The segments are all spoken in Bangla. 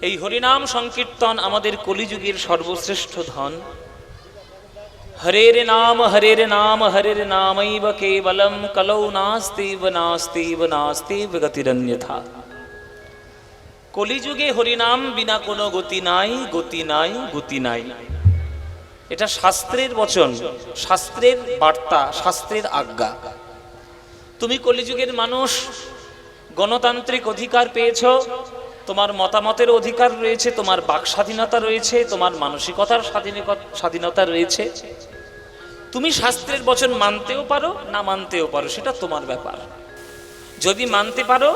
এই হরিনাম সংকীর্তন আমাদের কলিযুগের সর্বশ্রেষ্ঠ ধন। হরের নাম হরের নামৈব কেবলম কলৌ নাস্তিব নাস্তিব নাস্তিব গতিরন্যথা। কলিযুগে হরিনাম বিনা কোনো গতি নাই, গতি নাই, গতি নাই। এটা শাস্ত্রের বচন, শাস্ত্রের বার্তা, শাস্ত্রের আজ্ঞা। তুমি কলিযুগের মানুষ, গণতান্ত্রিক অধিকার পেয়েছ, তোমার মতামতের অধিকার রয়েছে, তোমার বাক স্বাধীনতা রয়েছে, তোমার মানসিকতার স্বাধীনতা রয়েছে। তুমি শাস্ত্রের বচন মানতেও পারো, না মানতেও পারো, সেটা তোমার ব্যাপার। যদি মানতে পারো,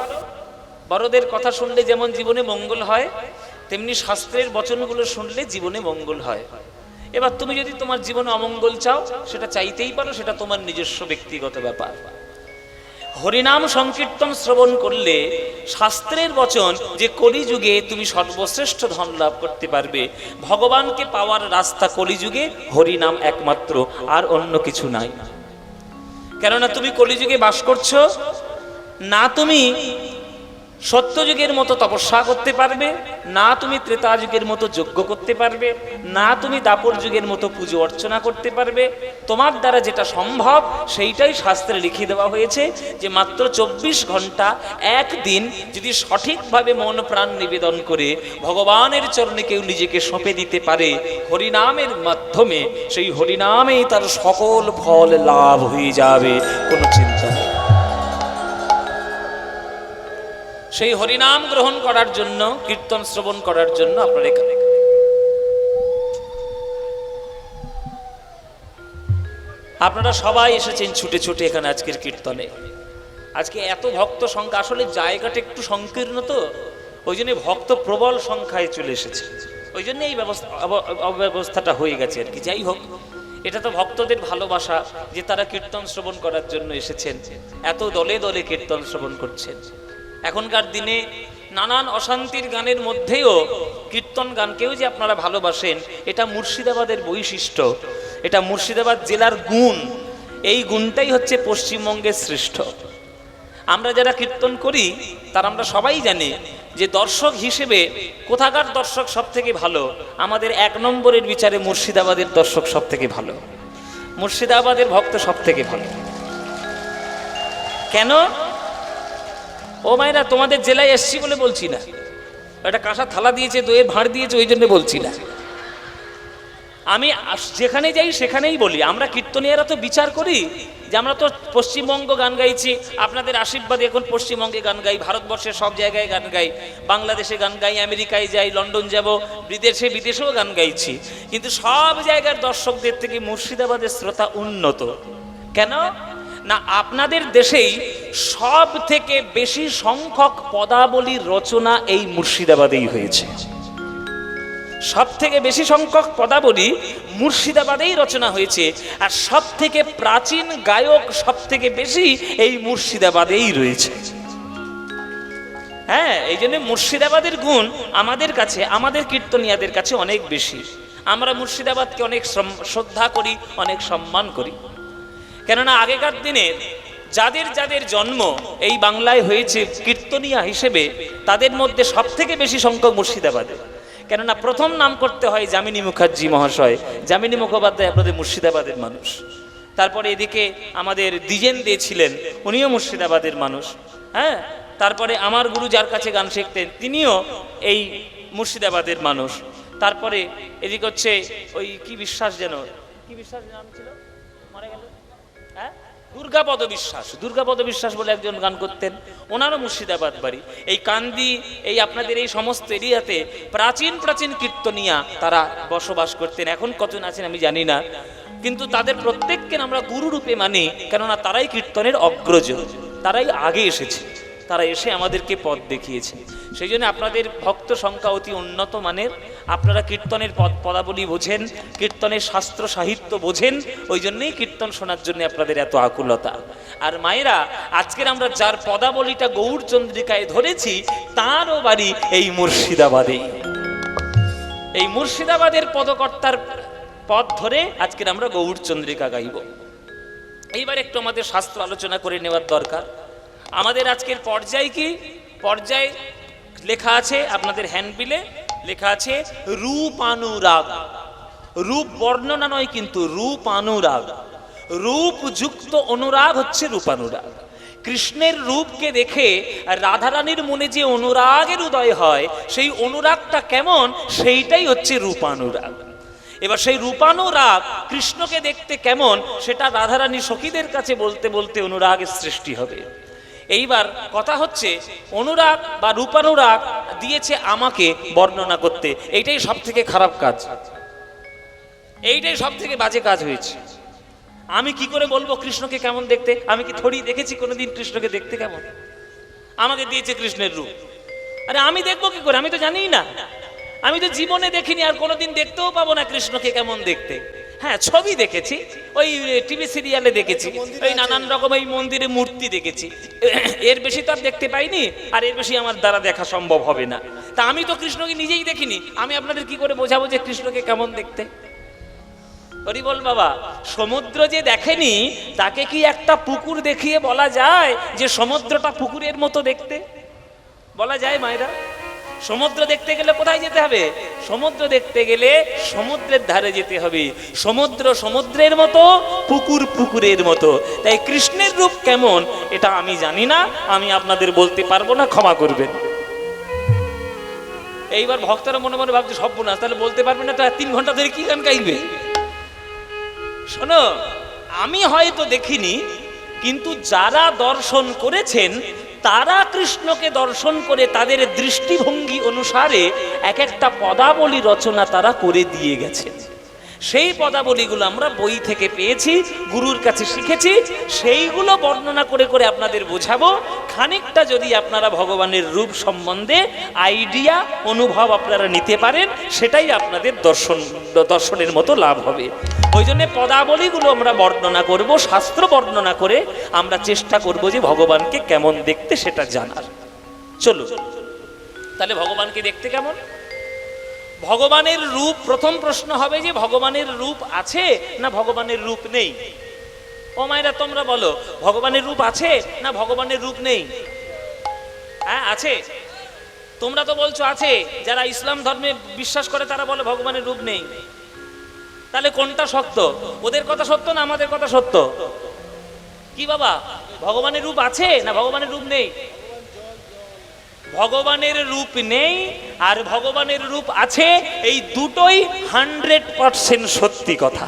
বড়দের কথা শুনলে যেমন জীবনে মঙ্গল হয়, তেমনি শাস্ত্রের বচনগুলো শুনলে জীবনে মঙ্গল হয়। এবার তুমি যদি তোমার জীবনে অমঙ্গল চাও, সেটা চাইতেই পারো, সেটা তোমার নিজস্ব ব্যক্তিগত ব্যাপার। হরিনাম সংকীর্তন শ্রবণ করলে শাস্ত্রের বচন যে কলিযুগে তুমি সর্বশ্রেষ্ঠ ধন লাভ করতে পারবে, ভগবানকে পাওয়ার রাস্তা কলিযুগে হরিনাম একমাত্র, আর অন্য কিছু নাই। কেননা তুমি কলিযুগে বাস করছো না, তুমি সত্যযুগের মতো তপস্যা করতে পারবে না, তুমি ত্রেতা যুগের মতো যজ্ঞ করতে পারবে না, তুমি দাপর যুগের মতো পুজো অর্চনা করতে পারবে। তোমার দ্বারা যেটা সম্ভব সেইটাই শাস্ত্রে লিখে দেওয়া হয়েছে, যে মাত্র 24 ঘন্টা একদিন যদি সঠিকভাবে মন প্রাণ নিবেদন করে ভগবানের চরণে কেউ নিজেকে সঁপে দিতে পারে হরিনামের মাধ্যমে, সেই হরিনামেই তার সকল ফল লাভ হয়ে যাবে, কোনো চিন্তা নেই। সেই হরিনাম গ্রহণ করার জন্য, কীর্তন শ্রবণ করার জন্য আপনারা সবাই এসেছেন ছুটে ছুটে এখানে আজকের কীর্তনে। আজকে এত ভক্ত সংখ্যা, আসলে জায়গাটা একটু সংকীর্ণ, তো ওই জন্য ভক্ত প্রবল সংখ্যায় চলে এসেছে, ওই জন্য এই অব্যবস্থাটা হয়ে গেছে আর কি। যাই হোক, এটা তো ভক্তদের ভালোবাসা যে তারা কীর্তন শ্রবণ করার জন্য এসেছেন, এত দলে দলে কীর্তন শ্রবণ করছেন। এখনকার দিনে নানান অশান্তির গানের মধ্যেও কীর্তন গানকেও যে আপনারা ভালোবাসেন, এটা মুর্শিদাবাদের বৈশিষ্ট্য, এটা মুর্শিদাবাদ জেলার গুণ। এই গুণটাই হচ্ছে পশ্চিমবঙ্গের শ্রেষ্ঠ। আমরা যারা কীর্তন করি তারা আমরা সবাই জানি যে দর্শক হিসেবে কোথাকার দর্শক সব থেকে ভালো। আমাদের 1 নম্বরের বিচারে মুর্শিদাবাদের দর্শক সব থেকে ভালো, মুর্শিদাবাদের ভক্ত সব থেকে ভালো। কেন? ও মায়েরা, তোমাদের জেলায় এসছি বলে বলছি না, একটা কাঁসা থালা দিয়েছে, দইয়ের ভাঁড় দিয়েছে, ওই জন্য বলছি না। আমি যেখানে যাই সেখানেই বলি, আমরা কীর্তনীয়রা তো বিচার করি যে আমরা তো পশ্চিমবঙ্গ গান গাইছি, আপনাদের আশীর্বাদে এখন পশ্চিমবঙ্গে গান গাই, ভারতবর্ষের সব জায়গায় গান গাই, বাংলাদেশে গান গাই, আমেরিকায় যাই, লন্ডন যাব, বিদেশেও গান গাইছি। কিন্তু সব জায়গার দর্শকদের থেকে মুর্শিদাবাদের শ্রোতা উন্নত। কেন না, আপনাদের দেশেই সব থেকে বেশি সংখ্যক পদাবলীর রচনা এই মুর্শিদাবাদেই হয়েছে। সব থেকে বেশি সংখ্যক পদাবলী মুর্শিদাবাদেই রচনা হয়েছে, আর সব থেকে প্রাচীন গায়ক সব থেকে বেশি এই মুর্শিদাবাদেই রয়েছে। হ্যাঁ, এই জন্য মুর্শিদাবাদের গুণ আমাদের কাছে, আমাদের কীর্তনিয়াদের কাছে অনেক বেশি। আমরা মুর্শিদাবাদকে অনেক শ্রদ্ধা করি, অনেক সম্মান করি। কেননা আগেকার দিনে যাদের যাদের জন্ম এই বাংলায় হয়েছে কীর্তনিয়া হিসেবে, তাদের মধ্যে সব থেকে বেশি সংখ্যক মুর্শিদাবাদে। কেননা প্রথম নাম করতে হয় যামিনী মুখার্জি মহাশয়, যামিনী মুখোপাধ্যায় আপনাদের মুর্শিদাবাদের মানুষ। তারপরে এদিকে আমাদের দ্বিজেন দে ছিলেন, উনিও মুর্শিদাবাদের মানুষ। হ্যাঁ, তারপরে আমার গুরু যার কাছে গান শিখতেন তিনিও এই মুর্শিদাবাদের মানুষ। তারপরে এদিকে হচ্ছে ওই কি বিশ্বাস নাম ছিল, মারা গেল, হ্যাঁ, দুর্গাপদ বিশ্বাস বলে একজন গান করতেন, ওনারও মুর্শিদাবাদ বাড়ি। এই কান্দি, এই আপনাদের এই সমস্ত এরিয়াতে প্রাচীন প্রাচীন কীর্তনিয়া তারা বসবাস করতেন। এখন কতজন আছেন আমি জানি না, কিন্তু তাদের প্রত্যেককে আমরা গুরু রূপে মানি, কেননা তারাই কীর্তনের অগ্রজ, তারাই আগে এসেছে, তারা এসে আমাদেরকে পথ দেখিয়েছে। সেই জন্য আপনাদের ভক্ত সংখ্যা অতি উন্নত মানের। আপনারা কীর্তনের পদাবলী বোঝেন, কীর্তনের শাস্ত্র সাহিত্য বোঝেন, ওই জন্যই কীর্তন শোনার জন্য আপনাদের এত আকুলতা। আর মায়েরা, আজকের আমরা যার পদাবলীটা গৌড়চন্দ্রিকায় ধরেছি, তারও বাড়ি এই মুর্শিদাবাদে। এই মুর্শিদাবাদের পদকর্তার পথ ধরে আজকের আমরা গৌড়চন্দ্রিকা গাইব। এইবার একটু আমাদের শাস্ত্র আলোচনা করে নেওয়ার দরকার। আমাদের আজকের পর্যায় কি? পর্যায় লেখা আছে আপনাদের হ্যান্ডবিলে, লেখা আছে রূপানুরাগ। রূপ বর্ণনা নয় কিন্তু রূপানুরাগ, রূপযুক্ত অনুরাগ হচ্ছে রূপানুরাগ। কৃষ্ণের রূপকে দেখে রাধারানীর মনে যে অনুরাগের উদয় হয়, সেই অনুরাগটা কেমন, সেইটাই হচ্ছে রূপানুরাগ। এবার সেই রূপানুরাগ কৃষ্ণকে দেখতে কেমন, সেটা রাধারানী সখীদের কাছে বলতে বলতে অনুরাগের সৃষ্টি হবে। এইবার কথা হচ্ছে অনুরাগ বা রূপানুরাগ দিয়েছে আমাকে বর্ণনা করতে, এইটাই সব থেকে খারাপ কাজ, এইটাই সব থেকে বাজে কাজ হয়েছে। আমি কি করে বলবো কৃষ্ণকে কেমন দেখতে? আমি কি থোড়ি দেখেছি কোনোদিন কৃষ্ণকে দেখতে কেমন? আমাকে দিয়েছে কৃষ্ণের রূপ, আরে আমি দেখবো কি করে? আমি তো জানিই না, আমি তো জীবনে দেখিনি, আর কোনোদিন দেখতেও পাবো না কৃষ্ণকে কেমন দেখতে। হ্যাঁ, ছবি দেখেছি, ওই টিভি সিরিয়ালে দেখেছি, ওই নানান রকম এই মন্দিরে মূর্তি দেখেছি, এর বেশি তো আর দেখতে পাইনি, আর এর বেশি আমার দ্বারা দেখা সম্ভব হবে না। তা আমি তো কৃষ্ণকে নিজেই দেখিনি, আমি আপনাদের কি করে বোঝাবো যে কৃষ্ণকে কেমন দেখতে? হরি বল বাবা। সমুদ্র যে দেখেনি, তাকে কি একটা পুকুর দেখিয়ে বলা যায় যে সমুদ্রটা পুকুরের মতো দেখতে? বলা যায় মায়েরা? সমুদ্র দেখতে গেলে কোথায় যেতে হবে? সমুদ্র দেখতে গেলে সমুদ্রের ধারে যেতে হবে। সমুদ্র সমুদ্রের মতো, পুকুর পুকুরের মতো। তাই কৃষ্ণের রূপ কেমন এটা আমি জানি না, আমি আপনাদের বলতে পারবো না, ক্ষমা করবেন। এইবার ভক্তরা মনে মনে ভাবছে সর্বনাশ, তাহলে বলতে পারবে না তো 3 ঘন্টা ধরে কি গান গাইবে? শোনো, আমি হয়তো দেখিনি, কিন্তু যারা দর্শন করেছেন তারা কৃষ্ণকে দর্শন করে তাদের দৃষ্টিভঙ্গি অনুসারে এক একটা পদাবলী রচনা তারা করে দিয়ে গেছেন। সেই পদাবলীগুলো আমরা বই থেকে পেয়েছি, গুরুর কাছে শিখেছি, সেইগুলো বর্ণনা করে করে আপনাদের বোঝাবো। খানিকটা যদি আপনারা ভগবানের রূপ সম্বন্ধে আইডিয়া, অনুভব আপনারা নিতে পারেন, সেটাই আপনাদের দর্শনের মতো লাভ হবে। ওই জন্য পদাবলীগুলো আমরা বর্ণনা করব, শাস্ত্র বর্ণনা করে আমরা চেষ্টা করব যে ভগবানকে কেমন দেখতে সেটা জানার। চলো তাহলে ভগবানকে দেখতে কেমন? ভগবানের রূপ, প্রথম প্রশ্ন হবে যে ভগবানের রূপ আছে না ভগবানের রূপ নেই? ও মায়েরা তোমরা বলো, ভগবানের রূপ আছে না ভগবানের রূপ নেই? হ্যাঁ আছে, তোমরা তো বলছো আছে। যারা ইসলাম ধর্মে বিশ্বাস করে তারা বলে ভগবানের রূপ নেই। তাহলে কোনটা সত্য? ওদের কথা সত্য না আমাদের কথা সত্য? কি বাবা, ভগবানের রূপ আছে না ভগবানের রূপ নেই? ভগবানের রূপ নেই আর ভগবানের রূপ আছে, এই দুটোই 100% সত্যি কথা।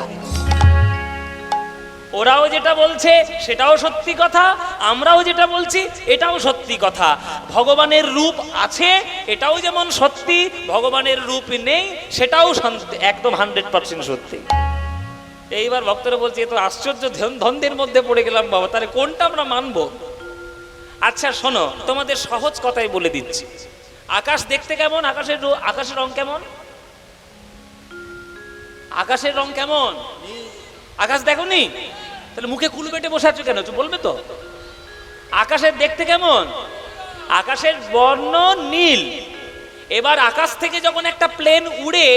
ওরাও যেটা বলছে সেটাও সত্যি কথা, আমরাও যেটা বলছি এটাও সত্যি কথা। ভগবানের রূপ আছে এটাও যেমন সত্যি, ভগবানের রূপ নেই সেটাও একদম 100% সত্যি। এইবার ভক্তরা বলছে এ তো আশ্চর্য দ্বন্দ্বের মধ্যে পড়ে গেলাম বাবা, তাহলে কোনটা আমরা মানবো? আচ্ছা শোনো, তোমাদের সহজ কথাই বলে দিচ্ছি। আকাশ দেখতে কেমন? আকাশের রং কেমন? আকাশের রং কেমন? আকাশ দেখোনি? তাহলে মুখে কুলু বেটে বসে আছো কেন? বলবে তো। আকাশের দেখতে কেমন? আকাশের বর্ণ নীল। এবার আকাশ থেকে যখন একটা প্লেন উড়ে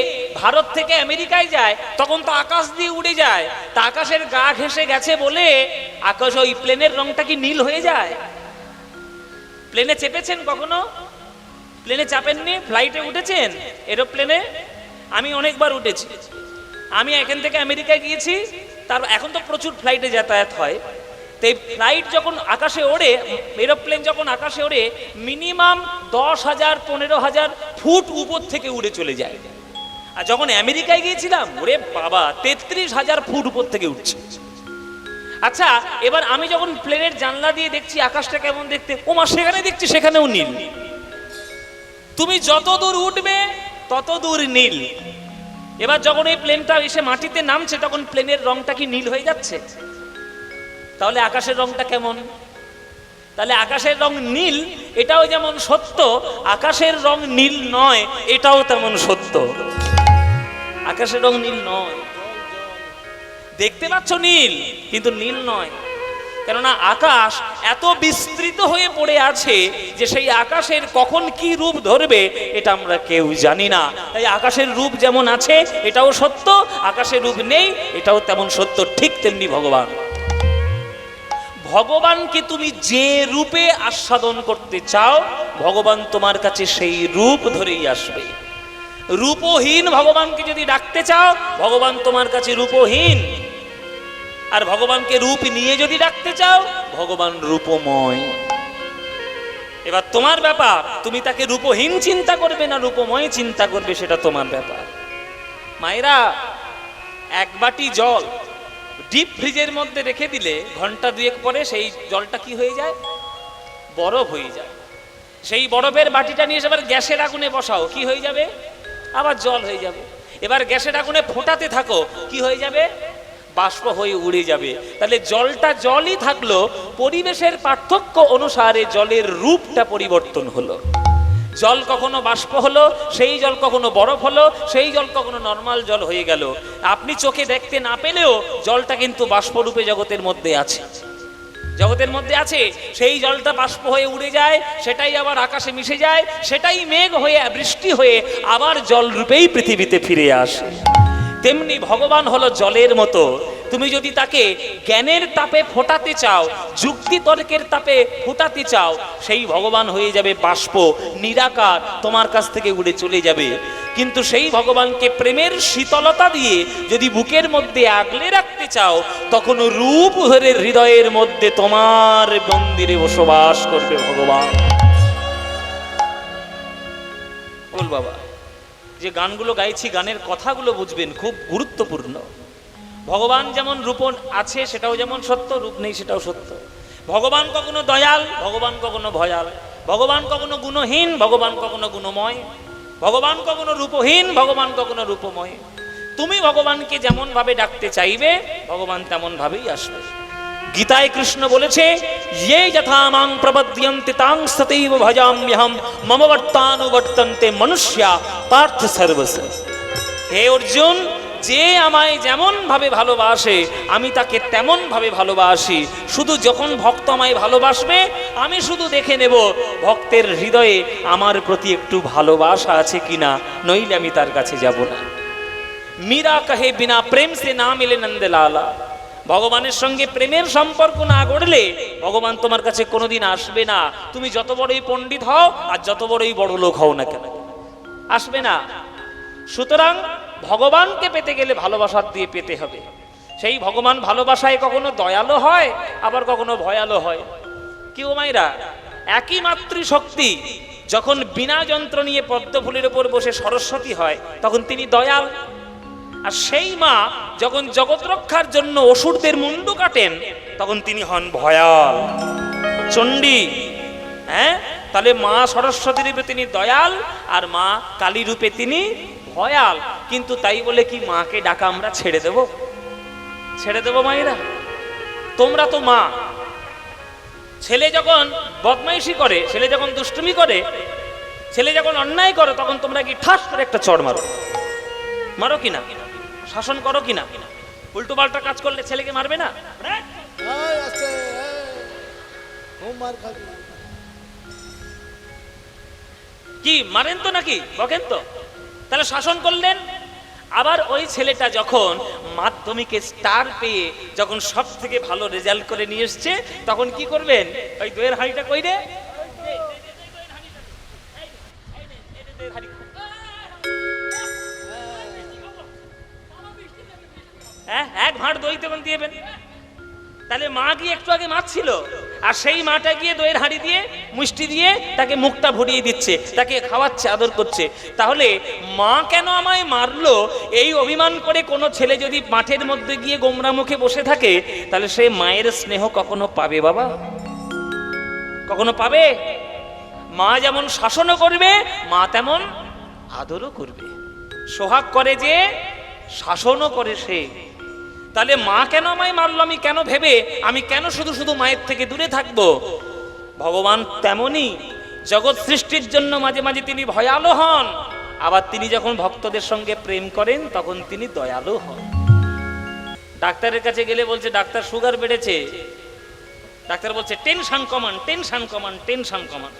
ভারত থেকে আমেরিকায় যায়, তখন তো আকাশ দিয়ে উড়ে যায়, তা আকাশের গা ঘেঁষে গেছে বলে আকাশ ওই প্লেনের রংটা কি নীল হয়ে যায়? প্লেনে চেপেছেন কখনো? প্লেনে চাপেননি? ফ্লাইটে উঠেছেন? এরোপ্লেনে আমি অনেকবার উঠেছি। আমি এখান থেকে আমেরিকায় গিয়েছি, তার এখন তো প্রচুর ফ্লাইটে যাতায়াত হয়। তো এই ফ্লাইট যখন আকাশে ওড়ে, এরোপ্লেন যখন আকাশে ওড়ে, মিনিমাম 10,000 15,000 ফুট উপর থেকে উড়ে চলে যায়। আর যখন আমেরিকায় গিয়েছিলাম, ওরে বাবা 33,000 ফুট উপর থেকে উঠছে। আচ্ছা, এবার আমি যখন প্লেনের জানলা দিয়ে দেখছি আকাশটা কেমন দেখতে, ওমা সেখানে দেখছি সেখানেও নীল। তুমি যত দূর উঠবে তত দূর নীল। এবার যখন এই প্লেনটা এসে মাটিতে নামছে, তখন প্লেনের রংটা কি নীল হয়ে যাচ্ছে? তাহলে আকাশের রংটা কেমন? তাহলে আকাশের রং নীল এটাও যেমন সত্য, আকাশের রং নীল নয় এটাও তেমন সত্য। আকাশের রং নীল নয়, দেখতে পাচ্ছ নীল, কিন্তু নীল নয়। কেননা আকাশ এত বিস্তৃত হয়ে পড়ে আছে যে সেই আকাশের কখন কি রূপ ধরবে এটা আমরা কেউ জানি না। তাই আকাশের রূপ যেমন আছে এটাও সত্য, আকাশের রূপ নেই এটাও তেমন সত্য। ঠিক তেমনি ভগবান, ভগবানকে তুমি যে রূপে আস্বাদন করতে চাও ভগবান তোমার কাছে সেই রূপ ধরেই আসবে। রূপহীন ভগবানকে যদি ডাকতে চাও, ভগবান তোমার কাছে রূপহীন। আর ভগবানকে রূপ নিয়ে যদি ডাকতে চাও, ভগবান রূপময়। এবার তোমার ব্যাপার, তুমি তাকে রূপহীন চিন্তা করবে না রূপময় চিন্তা করবে, সেটা তোমার ব্যাপার। মায়েরা, এক বাটি জল ডিপ ফ্রিজের মধ্যে রেখে দিলে ঘন্টা দুয়েক পরে সেই জলটা কি হয়ে যায়? বরফ হয়ে যায়। সেই বরফের বাটিটা নিয়ে এসে আবার গ্যাসের আগুনে বসাও, কি হয়ে যাবে? আবার জল হয়ে যাবে। এবার গ্যাসের আগুনে ফোটাতে থাকো, কি হয়ে যাবে? বাষ্প হয়ে উড়ে যাবে। তাহলে জলটা জলই থাকলো, পরিবেশের পার্থক্য অনুসারে জলের রূপটা পরিবর্তন হলো। জল কখনো বাষ্প হলো, সেই জল কখনো বরফ হলো, সেই জল কখনো নর্মাল জল হয়ে গেল। আপনি চোখে দেখতে না পেলেও জলটা কিন্তু বাষ্পরূপে জগতের মধ্যে আছে, জগতের মধ্যে আছে। সেই জলটা বাষ্প হয়ে উড়ে যায়, সেটাই আবার আকাশে মিশে যায়, সেটাই মেঘ হয়ে বৃষ্টি হয়ে আবার জল রূপেই পৃথিবীতে ফিরে আসে। তেমনি ভগবান হলো জলের মতো। তুমি যদি তাকে জ্ঞানের তাপে ফোটাতে চাও, যুক্তি তর্কের তাপে ফোটাতে চাও, সেই ভগবান হয়ে যাবে বাষ্প, নিরাকার, তোমার কাছ থেকে উড়ে চলে যাবে। কিন্তু সেই ভগবানকে প্রেমের শীতলতা দিয়ে যদি বুকের মধ্যে আগলে রাখতে চাও, তখন রূপ ধরে হৃদয়ের মধ্যে তোমার মন্দিরে বসবাস করবে ভগবান। বল বাবা, যে গানগুলো গাইছি, গানের কথাগুলো বুঝবেন, খুব গুরুত্বপূর্ণ। ভগবান যেমন রূপ আছে সেটাও যেমন সত্য, রূপ নেই সেটাও সত্য। ভগবান কখনো দয়াল, ভগবান কখনো ভয়াল। ভগবান কখনো গুণহীন, ভগবান কখনো গুণময়। ভগবান কখনো রূপহীন, ভগবান কখনো রূপময়। তুমি ভগবানকে যেমন ভাবে ডাকতে চাইবে, ভগবান তেমন ভাবেই আসবে। গীতায় কৃষ্ণ বলেছে, ইয়ে যথা মাং প্রপদ্যন্তে তাং সতৈব ভজাম্যহম মম বর্তানুবর্তন্তে মনুষ্যা পার্থ সর্বস্ব। হে অর্জুন, যে আমায় যেমন ভাবে ভালোবাসে আমি তাকে তেমন ভাবে ভালোবাসি। শুধু যখন ভক্ত আমায় ভালোবাসবে, আমি শুধু দেখে নেব ভক্তের হৃদয়ে আমার প্রতি একটু ভালোবাসা আছে কিনা, নইলে আমি তার কাছে যাব না। মীরা কহে বিনা প্রেম সে না মিলে নন্দলালা। ভগবানের সঙ্গে প্রেমের সম্পর্ক না গড়লে ভগবান তোমার কাছে কোনোদিন আসবে না। তুমি যত বড়ই পণ্ডিত হও আর যত বড়ই বড় লোক হও না কেন, আসবে না। সুতরাং ভগবানকে পেতে গেলে ভালোবাসা দিয়ে পেতে হবে। সেই ভগবান ভালোবাসায় কখনো দয়ালু হয়, আবার কখনো ভয়ালু হয়। কি ও মাইরা, একই মাতৃশক্তি যখন বিনা যন্ত্র নিয়ে পদ্ম ফুলের উপর বসে সরস্বতী হয়, তখন তিনি দয়াল। আর সেই মা যখন জগৎ রক্ষার জন্য অসুরদের মুন্ডু কাটেন, তখন তিনি হন ভয়াল, চণ্ডী। হ্যাঁ, তাহলে মা সরস্বতী রূপে তিনি দয়াল, আর মা কালী রূপে তিনি ভয়াল। কিন্তু তাই বলে কি মাকে ডাকা আমরা ছেড়ে দেব? ছেড়ে দেব মায়েরা? তোমরা তো মা। ছেলে যখন বদমাইশি করে, ছেলে যখন দুষ্টুমি করে, ছেলে যখন অন্যায় করে, তখন তোমরা কি ঠাস করে একটা চড় মারো? মারো কিনা? শাসন করো কিনা? উল্টো পাল্টা কাজ করলে ছেলেকে মারবে না? কি মারেন তো নাকি বকেন তো? তাহলে শাসন করলেন। আবার ওই ছেলেটা যখন মাধ্যমিকে স্টার পেয়ে যখন সব থেকে ভালো রেজাল্ট করে নিয়ে এসছে, তখন কি করবেন? ওই দইয়ের হাঁড়িটা কই রে, এক ভাঁড় দই তখন দিয়েবেন। তাহলে মা গিয়ে একটু আগে মারছিল, আর সেই মাটা গিয়ে দইয়ের হাঁড়ি দিয়ে মিষ্টি দিয়ে তাকে মুখটা ভরিয়ে দিচ্ছে, তাকে খাওয়াচ্ছে, আদর করছে। তাহলে মা কেন আমায় মারলো এই অভিমান করে কোনো ছেলে যদি মাঠের মধ্যে গিয়ে গোমরা মুখে বসে থাকে, তাহলে সে মায়ের স্নেহ কখনো পাবে বাবা? কখনো পাবে? মা যেমন শাসনও করবে, মা তেমন আদরও করবে। সোহাগ করে যে, শাসনও করে সে। তাহলে মা কেন আমায় মারলো আমি কেন ভেবে, আমি কেন শুধু শুধু মায়ের থেকে দূরে থাকবো? ভগবান তেমনি জগৎ সৃষ্টির জন্য মাঝে মাঝে তিনি ভয়ালু হন, আবার তিনি যখন ভক্তদের সঙ্গে প্রেম করেন তখন তিনি দয়ালু হন। ডাক্তারের কাছে গেলে বলছে ডাক্তার সুগার বেড়েছে। ডাক্তার বলছে টেনশন কমান, টেনশন কমান, টেনশন কমান।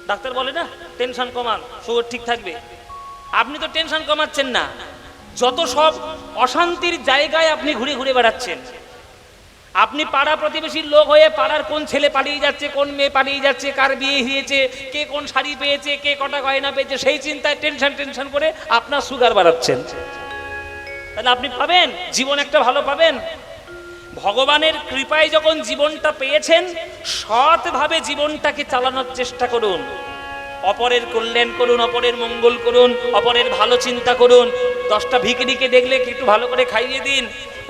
ডাক্তার বলে না টেনশন কমান, সুগার ঠিক থাকবে। আপনি তো টেনশন কমাচ্ছেন না, যত সব অশান্তির জায়গায় আপনি ঘুরে ঘুরে বেড়াচ্ছেন। আপনি পাড়া প্রতিবেশীর লোক হয়ে পাড়ার কোন ছেলে পালিয়ে যাচ্ছে, কোন মেয়ে পালিয়ে যাচ্ছে, কার বিয়ে হয়েছে, কে কোন শাড়ি পেয়েছে, কে কটা গয়না পেয়েছে, সেই চিন্তায় টেনশন করে আপনার সুগার বাড়াচ্ছেন। তাহলে আপনি পাবেন জীবন একটা ভালো পাবেন? ভগবানের কৃপায় যখন জীবনটা পেয়েছেন, সৎভাবে জীবনটাকে চালানোর চেষ্টা করুন। অপরের কল্যাণ করুন, অপরের মঙ্গল করুন, অপরের ভালো চিন্তা করুন। 10টা ভিখিরিকে দেখলে একটু ভালো করে খাইয়ে দিন,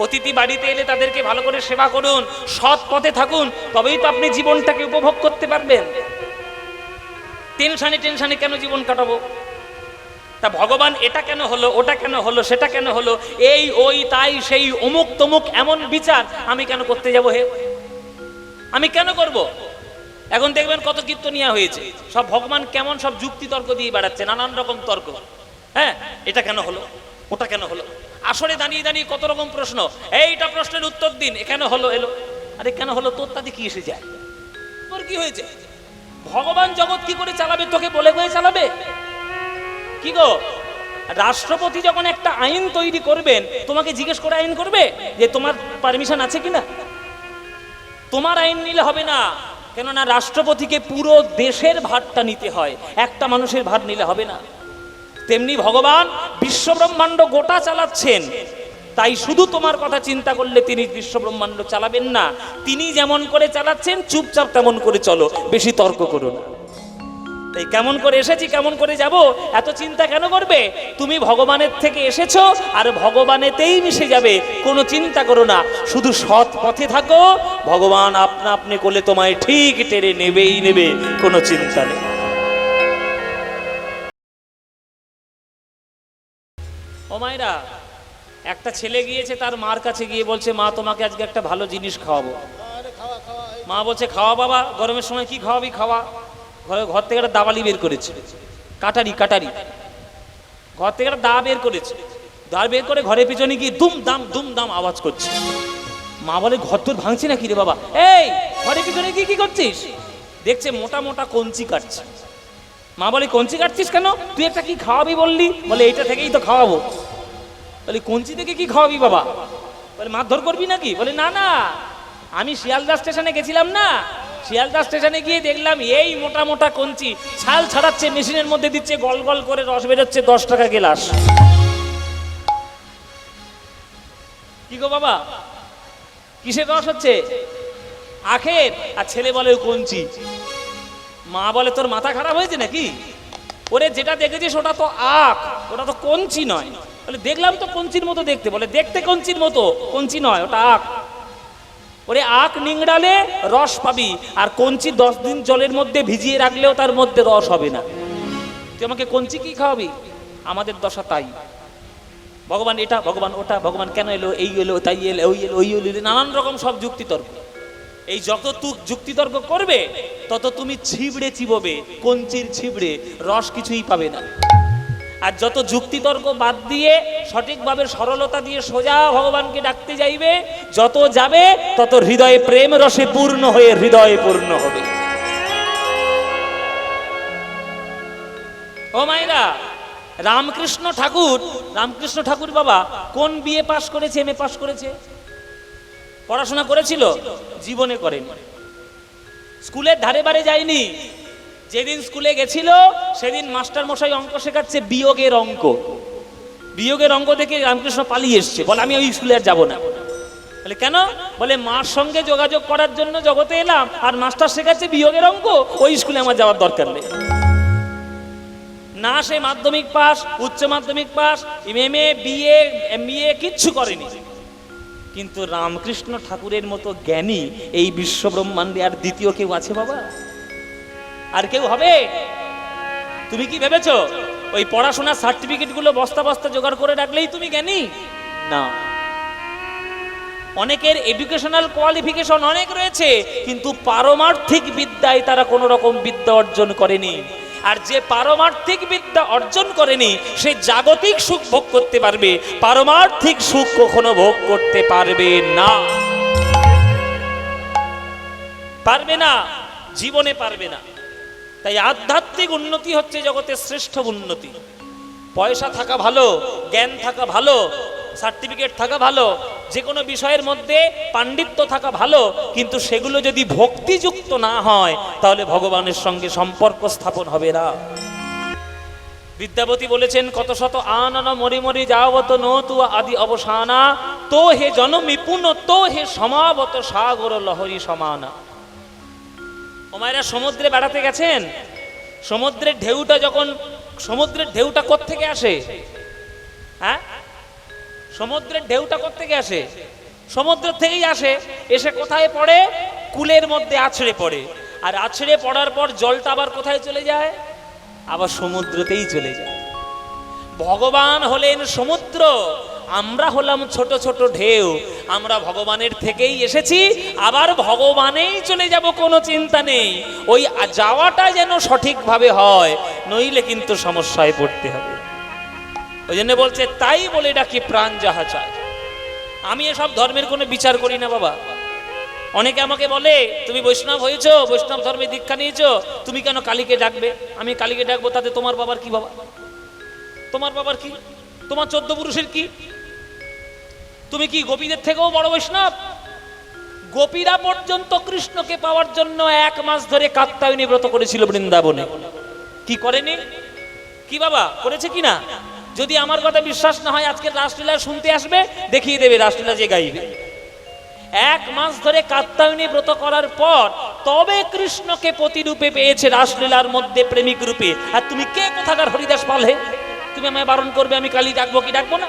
অতিথি বাড়িতে এলে তাদেরকে ভালো করে সেবা করুন, সৎ পথে থাকুন, তবেই তো আপনি জীবনটাকে উপভোগ করতে পারবেন। টেনশনে কেন জীবন কাটাবো? তা ভগবান এটা কেন হলো, ওটা কেন হলো, সেটা কেন হলো, এই ওই তাই সেই অমুক তমুক এমন বিচার আমি কেন করতে যাব? হে, আমি কেন করব? এখন দেখবেন কত কীর্তনিয়া হয়েছে, সব ভগবান কেমন সব যুক্তি তর্ক দিয়ে বেড়াচ্ছে, নানান রকম তর্ক। হ্যাঁ, এটা কেন হলো, ওটা কেন হলো, আসলে দাঁড়িয়ে দাঁড়িয়ে কত রকম প্রশ্ন, এইটা প্রশ্নের উত্তর দিন, কেন হলো এলো। আরে কেন হলো, তোর তাতে কি এসে যায়? তোর কি হয়েছে? ভগবান জগৎ কি করে চালাবে? তোকে বলে বলে চালাবে? কি গো, রাষ্ট্রপতি যখন একটা আইন তৈরি করবেন, তোমাকে জিজ্ঞেস করে আইন করবে যে তোমার পারমিশন আছে কিনা? তোমার আইন নিলে হবে না, কেননা রাষ্ট্রপতিকে পুরো দেশের ভারটা নিতে হয়, একটা মানুষের ভার নিলে হবে না। তেমনি ভগবান বিশ্বব্রহ্মাণ্ড গোটা চালাচ্ছেন, তাই শুধু তোমার কথা চিন্তা করলে তিনি বিশ্বব্রহ্মাণ্ড চালাবেন না। তিনি যেমন করে চালাচ্ছেন চুপচাপ তেমন করে চলো, বেশি তর্ক করো না। তাই কেমন করে এসেছি, কেমন করে যাব, এত চিন্তা কেন করবে? তুমি ভগবানের থেকে এসেছো আর ভগবানেতেই মিশে যাবে, কোনো চিন্তা করো না, শুধু সৎ পথে থাকো, ভগবান আপনা আপনি করলে তোমায় ঠিক টেনে নেবেই নেবে, কোনো চিন্তা নেই। ও মায়েরা, একটা ছেলে গিয়েছে তার মার কাছে, গিয়ে বলছে, মা তোমাকে আজকে একটা ভালো জিনিস খাওয়াবো। মা বলছে, খাওয়া বাবা, গরমের সময় কি খাওয়াবি, খাওয়া। ঘর থেকে একটা দাবালি বের করেছে, কাটারি ঘর থেকে একটা দা বের করেছে, দা বের করে ঘরের পিছনে গিয়ে দুম দাম আওয়াজ করছে। মা বলে, ঘর তোর ভাঙছে নাকি রে বাবা? এই ঘরের পিছনে গিয়ে কি করছিস? দেখছে মোটা মোটা কঞ্চি কাটছে। মা বলে, কঞ্চি কাটছিস কেন? তুই একটা কি খাওয়াবি বললি? বলে, এইটা থেকেই তো খাওয়াবো। বলে, কঞ্চি থেকে কি খাওয়াবি বাবা? বলে, মারধর করবি নাকি? বলে, না, আমি শিয়ালদা স্টেশনে গেছিলাম না, শিয়ালদা স্টেশনে গিয়ে দেখলাম এই মোটা মোটা কঞ্চি ছাল ছাড়াচ্ছে, মেশিনের মধ্যে দিচ্ছে, গল গল করে রস বেরোচ্ছে, 10 টাকা গ্লাস। কি গো বাবা, কিসের রস হচ্ছে? আখের। আর ছেলে বলে কঞ্চি। মা বলে, তোর মাথা খারাপ হয়েছে নাকি? ওরে যেটা দেখেছিস ওটা তো আখ, ওটা তো কঞ্চি নয়। বলে, দেখলাম তো কঞ্চির মতো দেখতে। বলে, দেখতে কঞ্চির মতো, কঞ্চি নয়, ওটা আখ। ওরে আখ নিংড়ালে রস পাবি, আর কঞ্চি 10 দিন জলের মধ্যে ভিজিয়ে রাখলেও তার মধ্যে রস হবে না। তুই আমাকে কঞ্চি কি খাওয়াবি? আমাদের দশা তাই। ভগবান এটা, ভগবান ওটা, ভগবান কেন এলো, এই এলো, তাই এলো, ওই এলো, ওই এলো, নানান রকম সব যুক্তিতর্ক। এই যত যুক্তিতর্ক করবে তত তুমি ছিবড়ে চিবোবে, কঞ্চির ছিবড়ে, রস কিছুই পাবে না। আর যত যুক্তিতর্ক বাদ দিয়ে সঠিকভাবে সরলতা দিয়ে সোজা ভগবানকে ডাকতে যাইবে, যত যাবে তত হৃদয়ে প্রেম রসে পূর্ণ হয়ে হৃদয়ে পূর্ণ হবে। ও মায়েরা, রামকৃষ্ণ ঠাকুর বাবা কোন বিএ পাশ করেছে, এমএ পাশ করেছে? পড়াশোনা করেছিল? জীবনে করেনি। স্কুলের ধারে বারে যায়নি। যেদিন স্কুলে গেছিল সেদিন মাস্টার মশাই অঙ্ক শেখাচ্ছে, বিয়োগের অঙ্ক দেখে রামকৃষ্ণ পালিয়ে এসছে, বলে আমি ওই স্কুলে আর যাবো না। বলে, কেন? বলে, মার সঙ্গে যোগাযোগ করার জন্য জগতে এলাম, আর মাস্টার শেখাচ্ছে বিয়োগের অঙ্ক, ওই স্কুলে আমার যাওয়ার দরকার নেই। না সে মাধ্যমিক পাস, উচ্চ মাধ্যমিক পাস, এমএ, বিএ, এমবিএ কিচ্ছু করেনি। কিন্তু রামকৃষ্ণ ঠাকুরের মতো জ্ঞানী এই বিশ্বব্রহ্মাণ্ডে আর দ্বিতীয় কেউ আছে বাবা? আর কেউ হবে? তুমি কি ভেবেছো ওই পড়াশোনার সার্টিফিকেট গুলো বস্তা বস্তা জোগাড় করে রাখলেই তুমি জ্ঞানী? না। অনেকের এডুকেশনাল কোয়ালিফিকেশন অনেক রয়েছে, কিন্তু পারমার্থিক বিদ্যায় তারা কোনো রকম বিদ্যা অর্জন করেনি। আর যে পারমার্থিক বিদ্যা অর্জন করেনি সে জাগতিক সুখ ভোগ করতে পারবে, পারমার্থিক সুখ কখনো ভোগ করতে পারবে না, জীবনে পারবে না। তাই আধ্যাত্মিক উন্নতি হচ্ছে জগতের শ্রেষ্ঠ উন্নতি। পয়সা থাকা ভালো, জ্ঞান থাকা ভালো, সার্টিফিকেট থাকা ভালো, যে কোনো বিষয়ের মধ্যে পাণ্ডিত্য থাকা ভালো, কিন্তু সেগুলো যদি ভক্তিযুক্ত না হয় তাহলে ভগবানের সঙ্গে সম্পর্ক স্থাপন হবে না। বিদ্যাপতি বলেছেন, কত শত আনন মরি মরি যাবত নতু আদি অবসানা, তো হে জনমি পুন তো হে সমাবত সাগর লহরী সমানা। ও মায়েরা, সমুদ্রে বেড়াতে গেছেন, সমুদ্রের ঢেউটা কোত্থেকে আসে? হ্যাঁ, সমুদ্রের ঢেউটা কোত্থেকে আসে? সমুদ্র থেকেই আসে। এসে কোথায় পড়ে? কুলের মধ্যে আছড়ে পড়ে। আর আছড়ে পড়ার পর জলটা আবার কোথায় চলে যায়? আবার সমুদ্রতেই চলে যায়। ভগবান হলেন সমুদ্র, আমরা হলাম ছোট ছোট ঢেউ। আমরা ভগবানের থেকেই এসেছি, আবার ভগবানেই চলে যাব, কোনো চিন্তা নেই। ওই যাওয়াটা যেন সঠিকভাবে হয়, নইলে কিন্তু সমস্যায় পড়তে হবে। ওই জন্য বলছে, তাই বলে ডাকি প্রাণ যাহা চায়। আমি এসব ধর্মের কোনো বিচার করি না বাবা। অনেকে আমাকে বলে, তুমি বৈষ্ণব হয়েছো, বৈষ্ণব ধর্মে দীক্ষা নিয়েছো, তুমি কেন কালীকে ডাকবে? আমি কালীকে ডাকবো, তাতে তোমার বাবার কি বাবা? তোমার বাবার কি? তোমার 14 পুরুষের কি? তুমি কি গোপীদের থেকেও বড় বৈষ্ণব? গোপীরা পর্যন্ত কৃষ্ণকে পাওয়ার জন্য 1 মাস ধরে কাত্যায়নী ব্রত করেছিল বৃন্দাবনে। কি করেনি? কি বাবা করেছে কিনা? যদি আমার কথা বিশ্বাস না হয়, আজকের রাসলীলা শুনতে আসবে, দেখিয়ে দেবে রাসলীলা যে গাইবে। 1 মাস ধরে কাত্যায়নী ব্রত করার পর তবে কৃষ্ণকে প্রতিরূপে পেয়েছে রাসলীলার মধ্যে, প্রেমিক রূপে। আর তুমি কে কোথাকার হরিদাস পাল হে? তুমি আমায় বারণ করবে আমি কালী ডাকবো কি ডাকবো না?